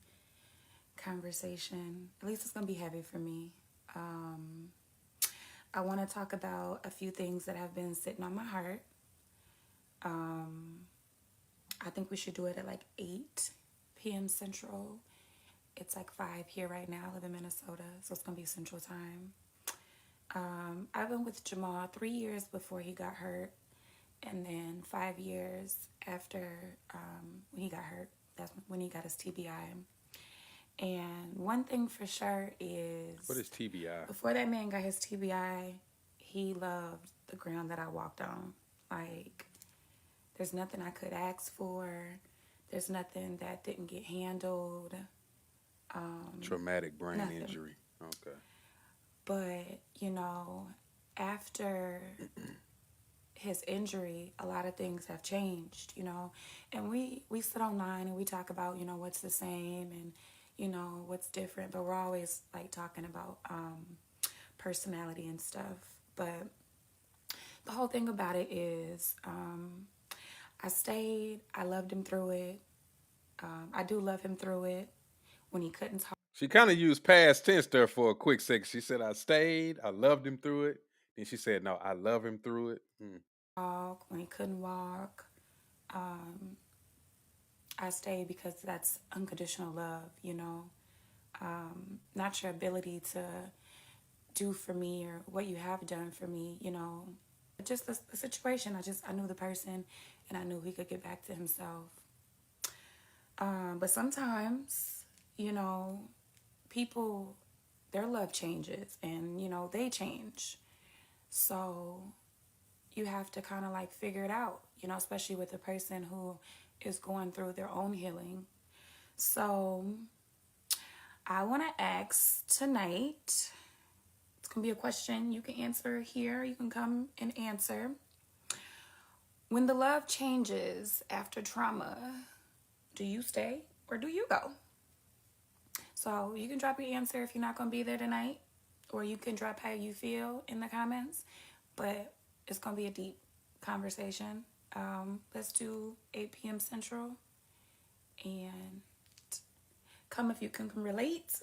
conversation. At least it's going to be heavy for me. I want to talk about a few things that have been sitting on my heart. I think we should do it at like 8 p.m. Central. It's like 5 here right now. I live in Minnesota, so it's going to be Central Time. I've been with Jamal 3 years before he got hurt, and then 5 years after when he got hurt. That's when he got his TBI. And one thing for sure is... What is TBI? Before that man got his TBI, he loved the ground that I walked on. Like, there's nothing I could ask for. There's nothing that didn't get handled. Traumatic brain nothing. injury. Okay. But, you know, after his injury, a lot of things have changed, you know. And we sit online and we talk about, you know, what's the same and, you know, what's different. But we're always, like, talking about personality and stuff. But the whole thing about it is I stayed. I loved him through it. I do love him through it when he couldn't talk. She kind of used past tense there for a quick second. She said, I stayed, I loved him through it. Then she said, no, I love him through it. When he couldn't walk. I stayed because that's unconditional love, you know. Not your ability to do for me or what you have done for me, you know. Just the situation. I knew the person and I knew he could get back to himself. But sometimes, you know, people, their love changes and, you know, they change. So you have to kind of like figure it out, you know, especially with a person who is going through their own healing. So I want to ask tonight, it's going to be a question you can answer here. You can come and answer. When the love changes after trauma, do you stay or do you go? So you can drop your answer if you're not going to be there tonight, or you can drop how you feel in the comments, but it's going to be a deep conversation. Let's do 8 p.m. Central, and come if you can relate.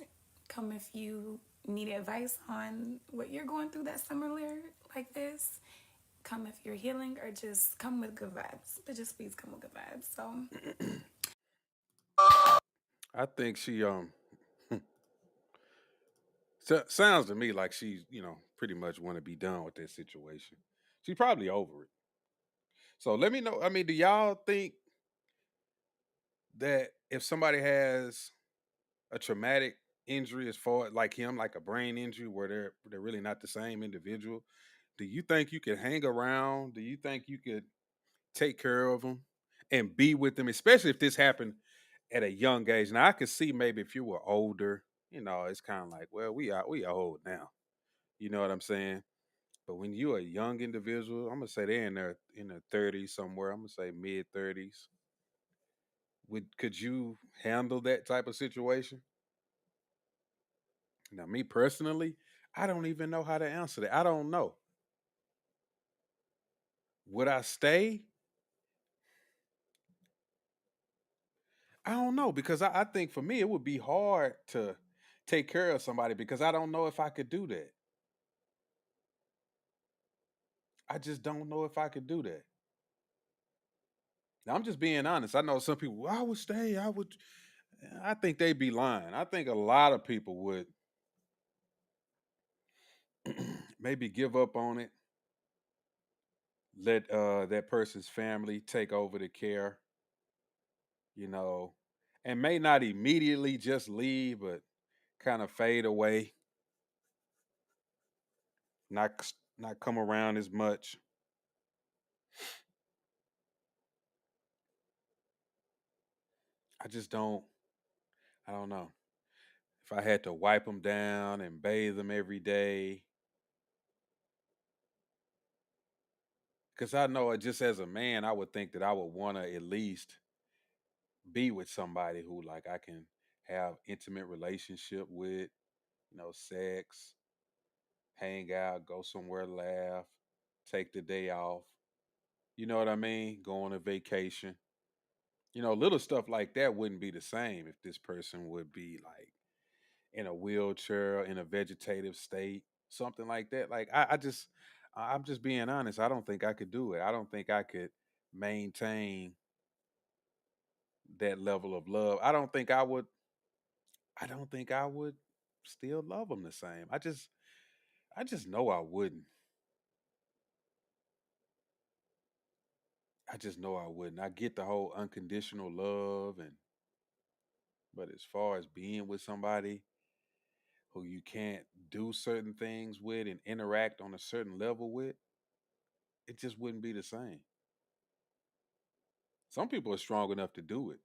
Come if you need advice on what you're going through that's similar like this. Come if you're healing, or just come with good vibes. But just please come with good vibes. So I think she sounds to me like she's, you know, pretty much want to be done with that situation. She's probably over it. So let me know. I mean, do y'all think that if somebody has a traumatic injury as far like him, like a brain injury where they're really not the same individual, do you think you could hang around? Do you think you could take care of them and be with them, especially if this happened at a young age? Now I could see maybe if you were older, you know, it's kind of like, well, we are old now. You know what I'm saying? But when you're a young individual, I'm gonna say they're in their 30s somewhere. I'm gonna say mid 30s. Could you handle that type of situation? Now, me personally, I don't even know how to answer that. I don't know. Would I stay? I don't know because I think for me it would be hard to take care of somebody because I don't know if I could do that. I just don't know if I could do that. Now, I'm just being honest. I know some people, "Well, I would stay. I would." I think they'd be lying. I think a lot of people would maybe give up on it let that person's family take over the care, you know, and may not immediately just leave, but kind of fade away, not come around as much. I just don't. I don't know. If I had to wipe them down and bathe them every day, because I know it just as a man, I would think that I would want to at least be with somebody who like I can have intimate relationship with, sex, hang out, go somewhere, laugh, take the day off. You know what I mean? Go on a vacation. Little stuff like that wouldn't be the same if this person would be like in a wheelchair, in a vegetative state, something like that. Like I'm just being honest. I don't think I could do it. I don't think I could maintain that level of love. I don't think I would still love them the same. I just know I wouldn't. I just know I wouldn't. I get the whole unconditional love but as far as being with somebody who you can't do certain things with and interact on a certain level with, it just wouldn't be the same. Some people are strong enough to do it,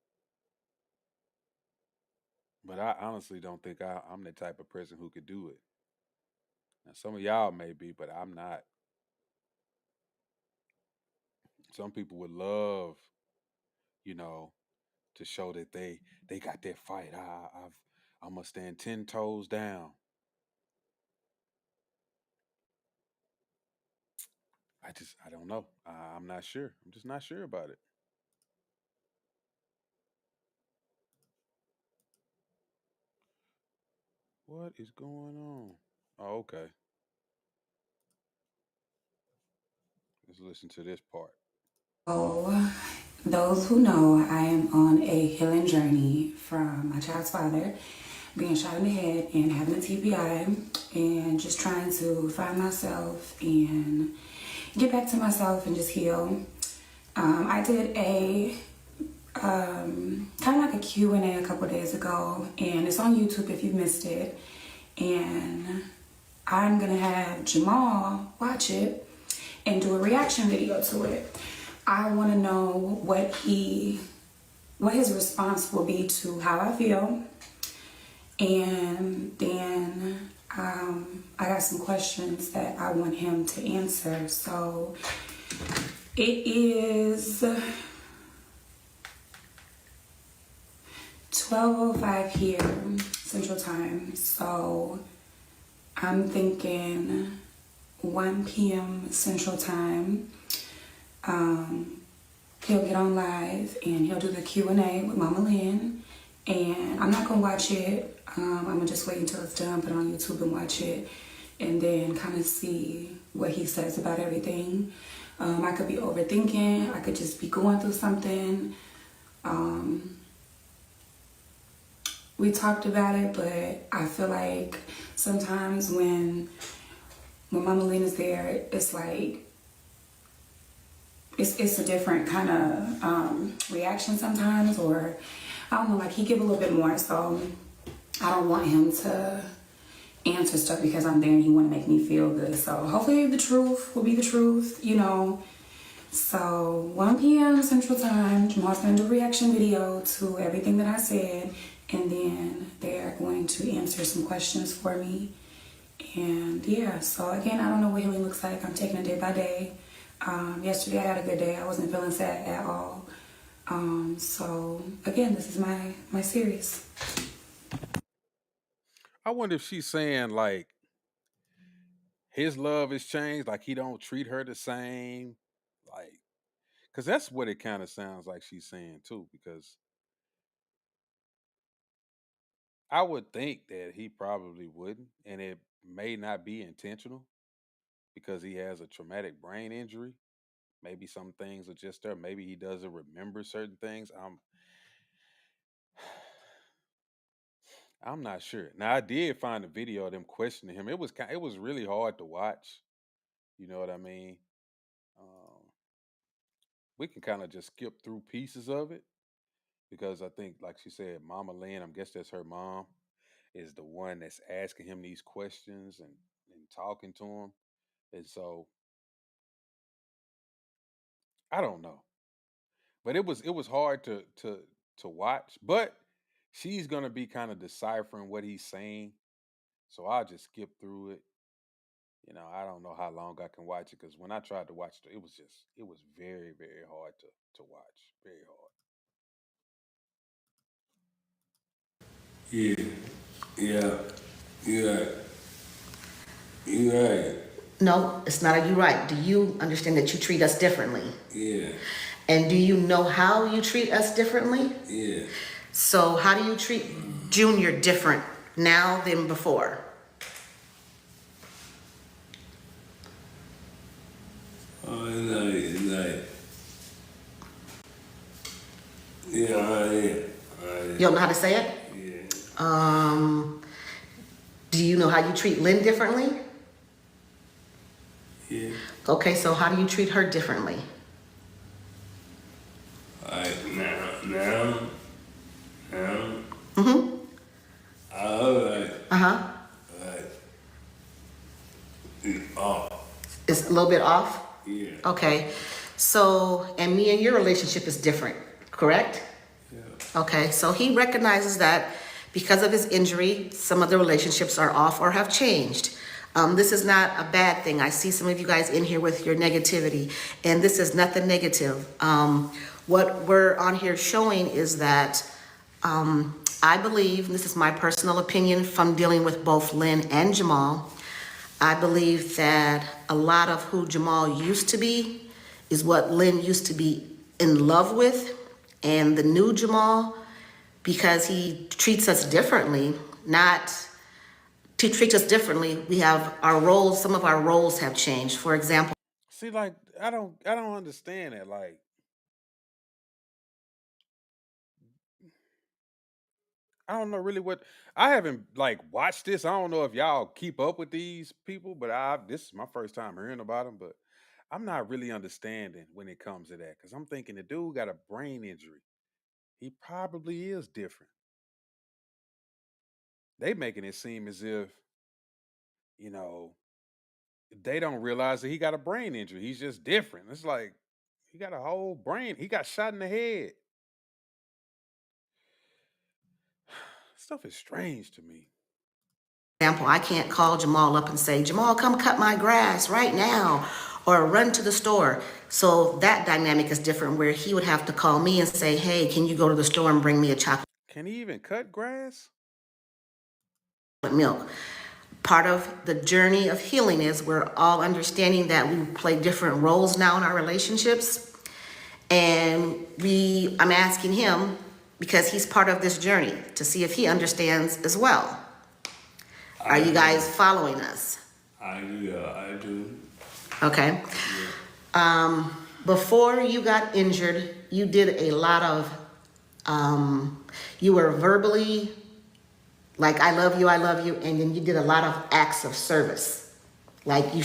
but I honestly don't think I'm the type of person who could do it. Now, some of y'all may be, but I'm not. Some people would love, you know, to show that they got that fight. I'm gonna stand 10 toes down. I don't know. I'm not sure. I'm just not sure about it. What is going on? Oh, okay. Let's listen to this part. So, those who know, I am on a healing journey from my child's father being shot in the head and having a TBI, and just trying to find myself and get back to myself and just heal. I did a kind of like a Q&A a couple days ago, and it's on YouTube if you missed it. And I'm gonna have Jamal watch it and do a reaction video to it. I want to know what his response will be to how I feel, and then I got some questions that I want him to answer. So it is 12:05 here Central Time, so I'm thinking 1 p.m. Central Time. He'll get on live and he'll do the Q&A with Mama Lynn, and I'm not gonna watch it. I'm gonna just wait until it's done, put it on YouTube and watch it, and then kind of see what he says about everything. I could be overthinking, I could just be going through something. We talked about it, but I feel like sometimes when Mama Lynn is there, it's like it's a different kind of reaction sometimes, or I don't know, like he give a little bit more, so I don't want him to answer stuff because I'm there and he want to make me feel good. So hopefully the truth will be the truth, So 1 p.m. Central Time, Jamal's going to do a reaction video to everything that I said, and then they're going to answer some questions for me. And yeah, so again, I don't know what healing looks like. I'm taking it day by day. Yesterday I had a good day. I wasn't feeling sad at all. So again, this is my series. I wonder if she's saying like his love has changed, like he don't treat her the same, like because that's what it kind of sounds like she's saying too. Because I would think that he probably wouldn't, and it may not be intentional because he has a traumatic brain injury. Maybe some things are just there. Maybe he doesn't remember certain things. I'm not sure. Now I did find a video of them questioning him. It was really hard to watch. You know what I mean? we can kind of just skip through pieces of it because I think, like she said, Mama Lynn, I guess that's her mom, is the one that's asking him these questions and talking to him. And so I don't know, but it was hard to watch. But she's gonna be kind of deciphering what he's saying, so I'll just skip through it. I don't know how long I can watch it because when I tried to watch it, it was very very hard to watch, very hard. Yeah, yeah, you're right. You're right. No, it's not a you right. Do you understand that you treat us differently? Yeah, And do you know how you treat us differently? yeah. So how do you treat Junior different now than before? Oh, it's like, yeah, You don't know how to say it? yeah, Do you know how you treat Lynn differently? yeah. Okay, so how do you treat her differently? Like now, Mm-hmm. I like, Uh-huh. oh, It's a little bit off? yeah, Okay. So, and me and your relationship is different, correct? yeah. Okay, so he recognizes that because of his injury, some of the relationships are off or have changed. This is not a bad thing. I see some of you guys in here with your negativity, and this is nothing negative. What we're on here showing is that I believe, and this is my personal opinion from dealing with both Lynn and Jamal, I believe that a lot of who Jamal used to be is what Lynn used to be in love with, and the new Jamal, because he treats us differently, not to treat us differently, we have our roles, some of our roles have changed. For example, See, like I don't understand that. Like I don't know really what I haven't like watched this. I don't know if y'all keep up with these people, but this is my first time hearing about them. But I'm not really understanding when it comes to that because I'm thinking the dude got a brain injury. He probably is different. They making it seem as if you know they don't realize that he got a brain injury. He's just different. It's like he got a whole brain. He got shot in the head. Stuff is strange to me. I can't call Jamal up and say, Jamal, come cut my grass right now, or run to the store. So that dynamic is different where he would have to call me and say, hey, can you go to the store and bring me a chocolate Can he even cut grass? milk? Part of the journey of healing is we're all understanding that we play different roles now in our relationships. And I'm asking him, because he's part of this journey, to see if he understands as well. Are you guys following us? I do. Okay. Before you got injured, you did a lot of, you were verbally like, I love you, and then you did a lot of acts of service. Like you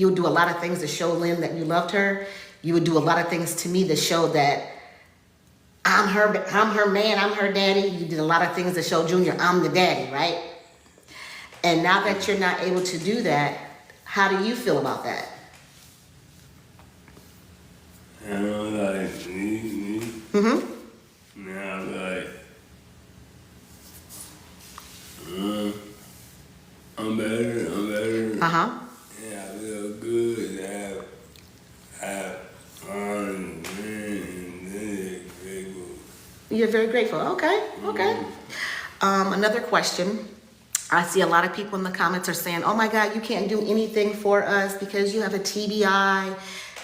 would do a lot of things to show Lynn that you loved her. You would do a lot of things to me to show that I'm her man, I'm her daddy. You did a lot of things to show Junior I'm the daddy, right? And now that you're not able to do that, how do you feel about that? And I'm like, me. Mm-hmm. Now I'm like, I'm better. Uh-huh. Yeah, I feel good. I have fun, and grateful. You're very grateful. Okay. Another question. I see a lot of people in the comments are saying, oh my God, you can't do anything for us because you have a TBI.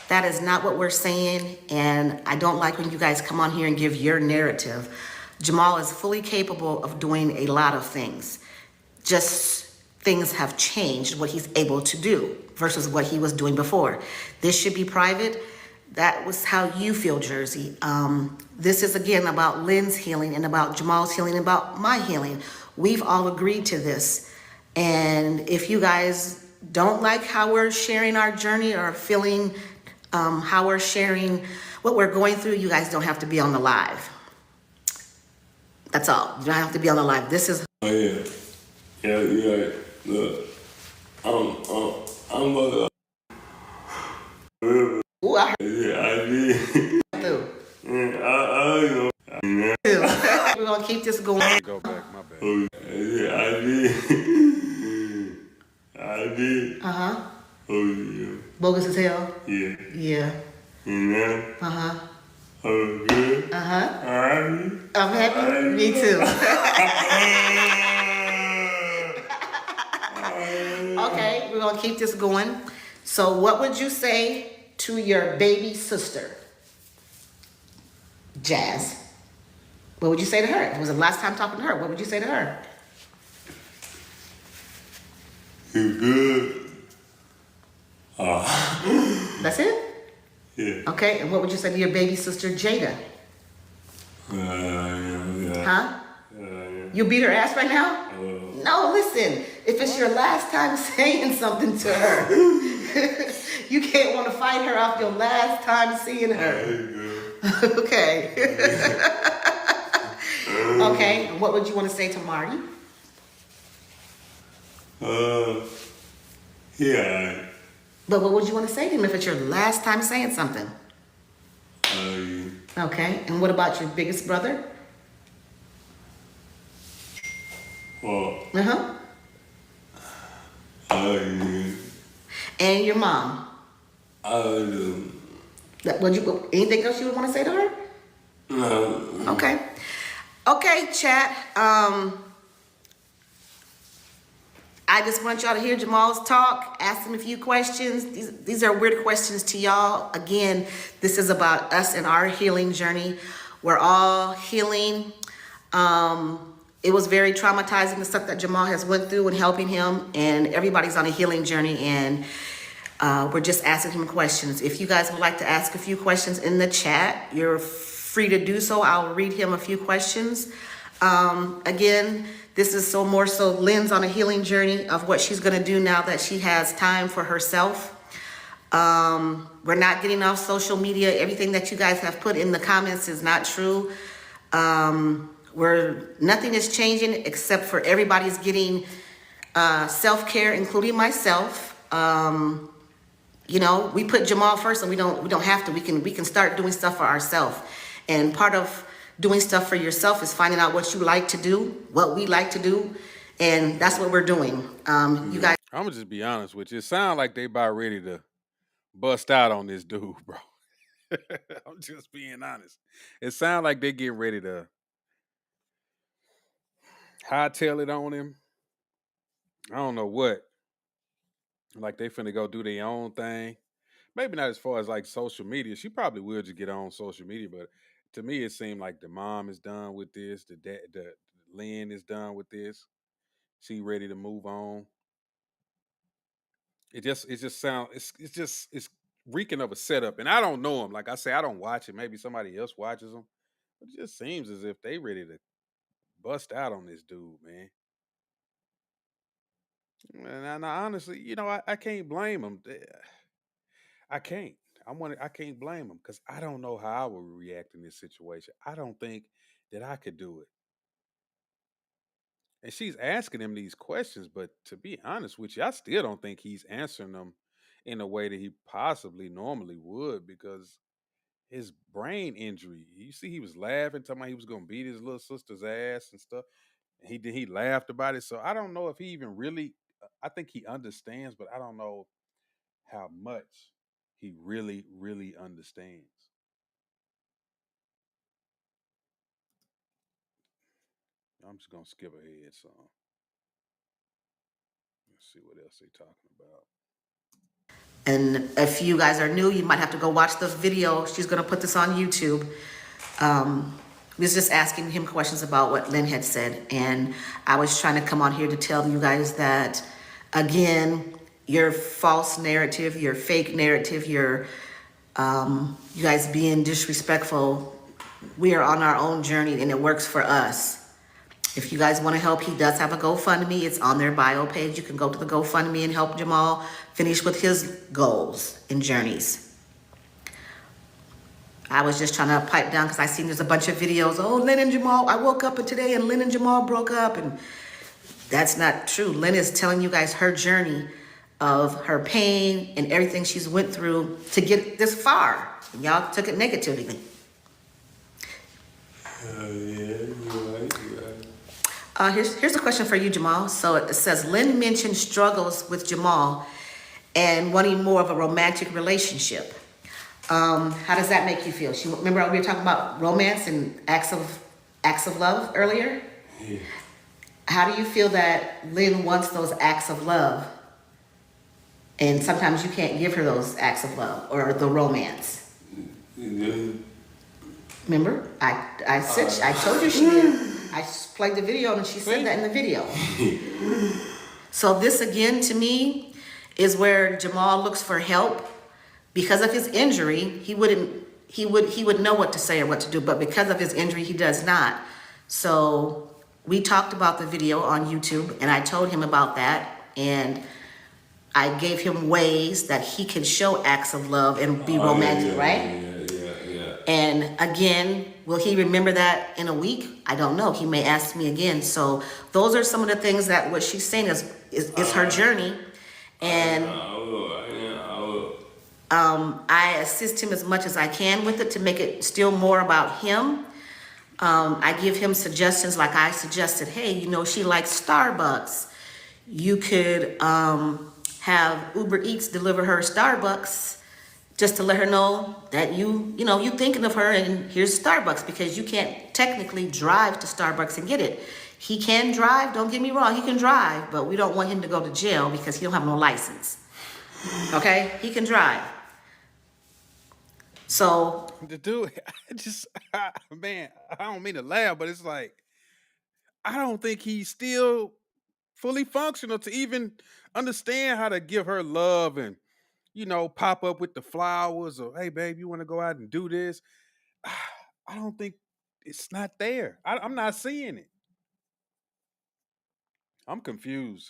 That is not what we're saying. And I don't like when you guys come on here and give your narrative. Jamal is fully capable of doing a lot of things. Just things have changed what he's able to do versus what he was doing before. This should be private. That was how you feel, Jersey. This is again about Lynn's healing and about Jamal's healing and about my healing. We've all agreed to this. And if you guys don't like how we're sharing our journey or feeling how we're sharing what we're going through. You guys don't have to be on the live. That's all. You don't have to be on the live. This is. Oh yeah, yeah. Look, I'm Ooh, I heard yeah, I did. too. Yeah, We're gonna keep this going. Go back, my bad. oh, yeah, I did. I did. Uh-huh. Oh yeah, Bogus as hell. yeah. Yeah. You know? Uh-huh. Oh good. Uh-huh. Alright. I'm happy. Me too. Okay, we're gonna keep this going. So what would you say to your baby sister, Jazz? What would you say to her? It was the last time talking to her. What would you say to her? You good? That's it? Yeah. Okay, and what would you say to your baby sister, Jada? Yeah. Huh? You beat her ass right now? No, listen. If it's your last time saying something to her, you can't want to fight her off your last time seeing her. Okay. Okay, and what would you want to say to Marty? Yeah. But what would you want to say to him if it's your last time saying something? Okay, and what about your biggest brother? Well, Uh-huh. yeah. And your mom? Anything else you would want to say to her? No. Okay. Okay, chat. I just want y'all to hear Jamal's talk, ask him a few questions. These are weird questions to y'all. Again, this is about us and our healing journey. We're all healing. It was very traumatizing, the stuff that Jamal has went through and helping him, and everybody's on a healing journey, and we're just asking him questions. If you guys would like to ask a few questions in the chat, you're free to do so. I'll read him a few questions. Again, this is more so Lynn's on a healing journey of what she's going to do now that she has time for herself. We're not getting off social media. Everything that you guys have put in the comments is not true. Nothing is changing except for everybody's getting self-care, including myself. You know, we put Jamal first, and we don't have to. We can start doing stuff for ourselves. And part of doing stuff for yourself is finding out what you like to do, what we like to do, and that's what we're doing. You guys. I'm gonna just be honest with you. It sounds like they about ready to bust out on this dude, bro. I'm just being honest. It sounds like they getting ready to hightail it on him. I don't know what. Like they finna go do their own thing. Maybe not as far as like social media. She probably will just get on social media, but to me, it seemed like the mom is done with this. The Lynn is done with this. She ready to move on. It's reeking of a setup, and I don't know him. Like I say, I don't watch it. Maybe somebody else watches them. But it just seems as if they ready to bust out on this dude, man. And honestly, you know, I can't blame him. I can't. I can't blame him because I don't know how I would react in this situation. I don't think that I could do it. And she's asking him these questions, but to be honest with you, I still don't think he's answering them in a way that he possibly normally would because his brain injury. You see, he was laughing, talking about he was gonna beat his little sister's ass and stuff. And he laughed about it. So I don't know if he even really. I think he understands, but I don't know how much he really, really understands. I'm just gonna skip ahead, so let's see what else they talking about. And if you guys are new, you might have to go watch the video. She's gonna put this on YouTube. We was just asking him questions about what Lynn had said, and I was trying to come on here to tell you guys that, again, your false narrative, your fake narrative, your you guys being disrespectful, we are on our own journey, and it works for us. If you guys want to help, he does have a GoFundMe. It's on their bio page. You can go to the GoFundMe and help Jamal finish with his goals and journeys. I was just trying to pipe down because I seen there's a bunch of videos. Oh, Lynn and Jamal, I woke up today and Lynn and Jamal broke up, and that's not true. Lynn is telling you guys her journey of her pain and everything she's went through to get this far. And y'all took it negatively. Yeah, you're right, you're right. Here's a question for you, Jamal. So it says, Lynn mentioned struggles with Jamal and wanting more of a romantic relationship. How does that make you feel? Remember we were talking about romance and acts of love earlier? Yeah. How do you feel that Lynn wants those acts of love, and sometimes you can't give her those acts of love or the romance? Yeah. Remember, I told you she did. I played the video and she said that in the video. So this again to me is where Jamal looks for help. Because of his injury, he would know what to say or what to do, but because of his injury, he does not. So we talked about the video on YouTube, and I told him about that, and I gave him ways that he can show acts of love and be romantic, right? Yeah. And again, will he remember that in a week? I don't know. He may ask me again. So those are some of the things that what she's saying is her journey, and I assist him as much as I can with it to make it still more about him. I give him suggestions, like I suggested, hey, she likes Starbucks. You could have Uber Eats deliver her Starbucks just to let her know that you thinking of her, and here's Starbucks, because you can't technically drive to Starbucks and get it. He can drive, don't get me wrong, he can drive, but we don't want him to go to jail because he don't have no license. Okay? He can drive. So The dude, man, I don't mean to laugh, but it's like, I don't think he's still fully functional to even understand how to give her love and, pop up with the flowers or, hey, babe, you want to go out and do this? I don't think it's not there. I'm not seeing it. I'm confused.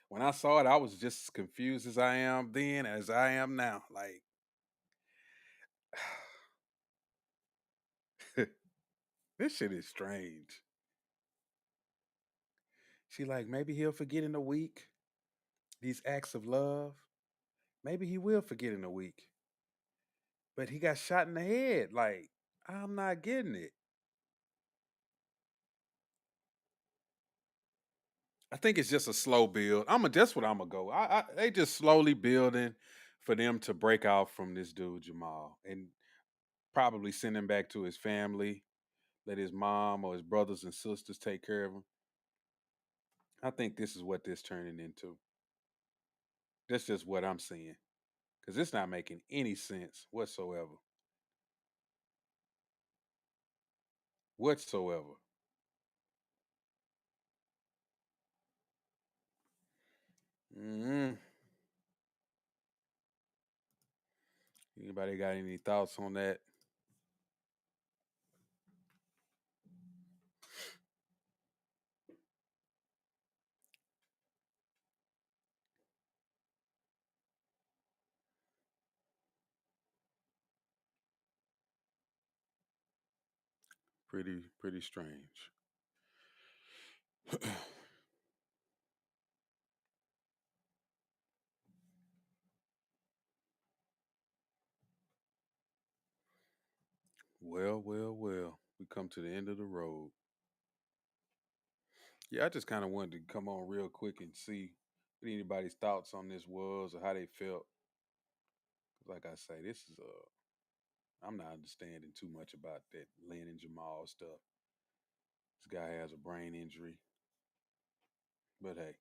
When I saw it, I was just as confused as I am then as I am now. Like, this shit is strange. She like, maybe he'll forget in a week these acts of love. Maybe he will forget in a week. But he got shot in the head. Like, I'm not getting it. I think it's just a slow build. That's what I'm gonna go. They just slowly building for them to break out from this dude Jamal and probably send him back to his family. Let his mom or his brothers and sisters take care of him. I think this is what this turning into. That's just what I'm seeing. Because it's not making any sense whatsoever. Whatsoever. hmm Anybody got any thoughts on that? Pretty strange. Well. We come to the end of the road. Yeah, I just kind of wanted to come on real quick and see what anybody's thoughts on this was or how they felt. Like I say, this is I'm not understanding too much about that Lynn and Jamal stuff. This guy has a brain injury, but hey,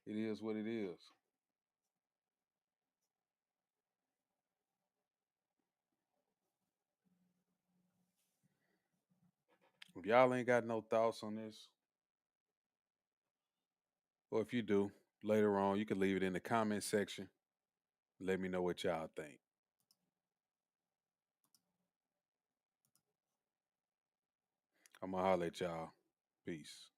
it is what it is. If y'all ain't got no thoughts on this, or if you do, later on, you can leave it in the comment section. Let me know what y'all think. I'm gonna holler at y'all. Peace.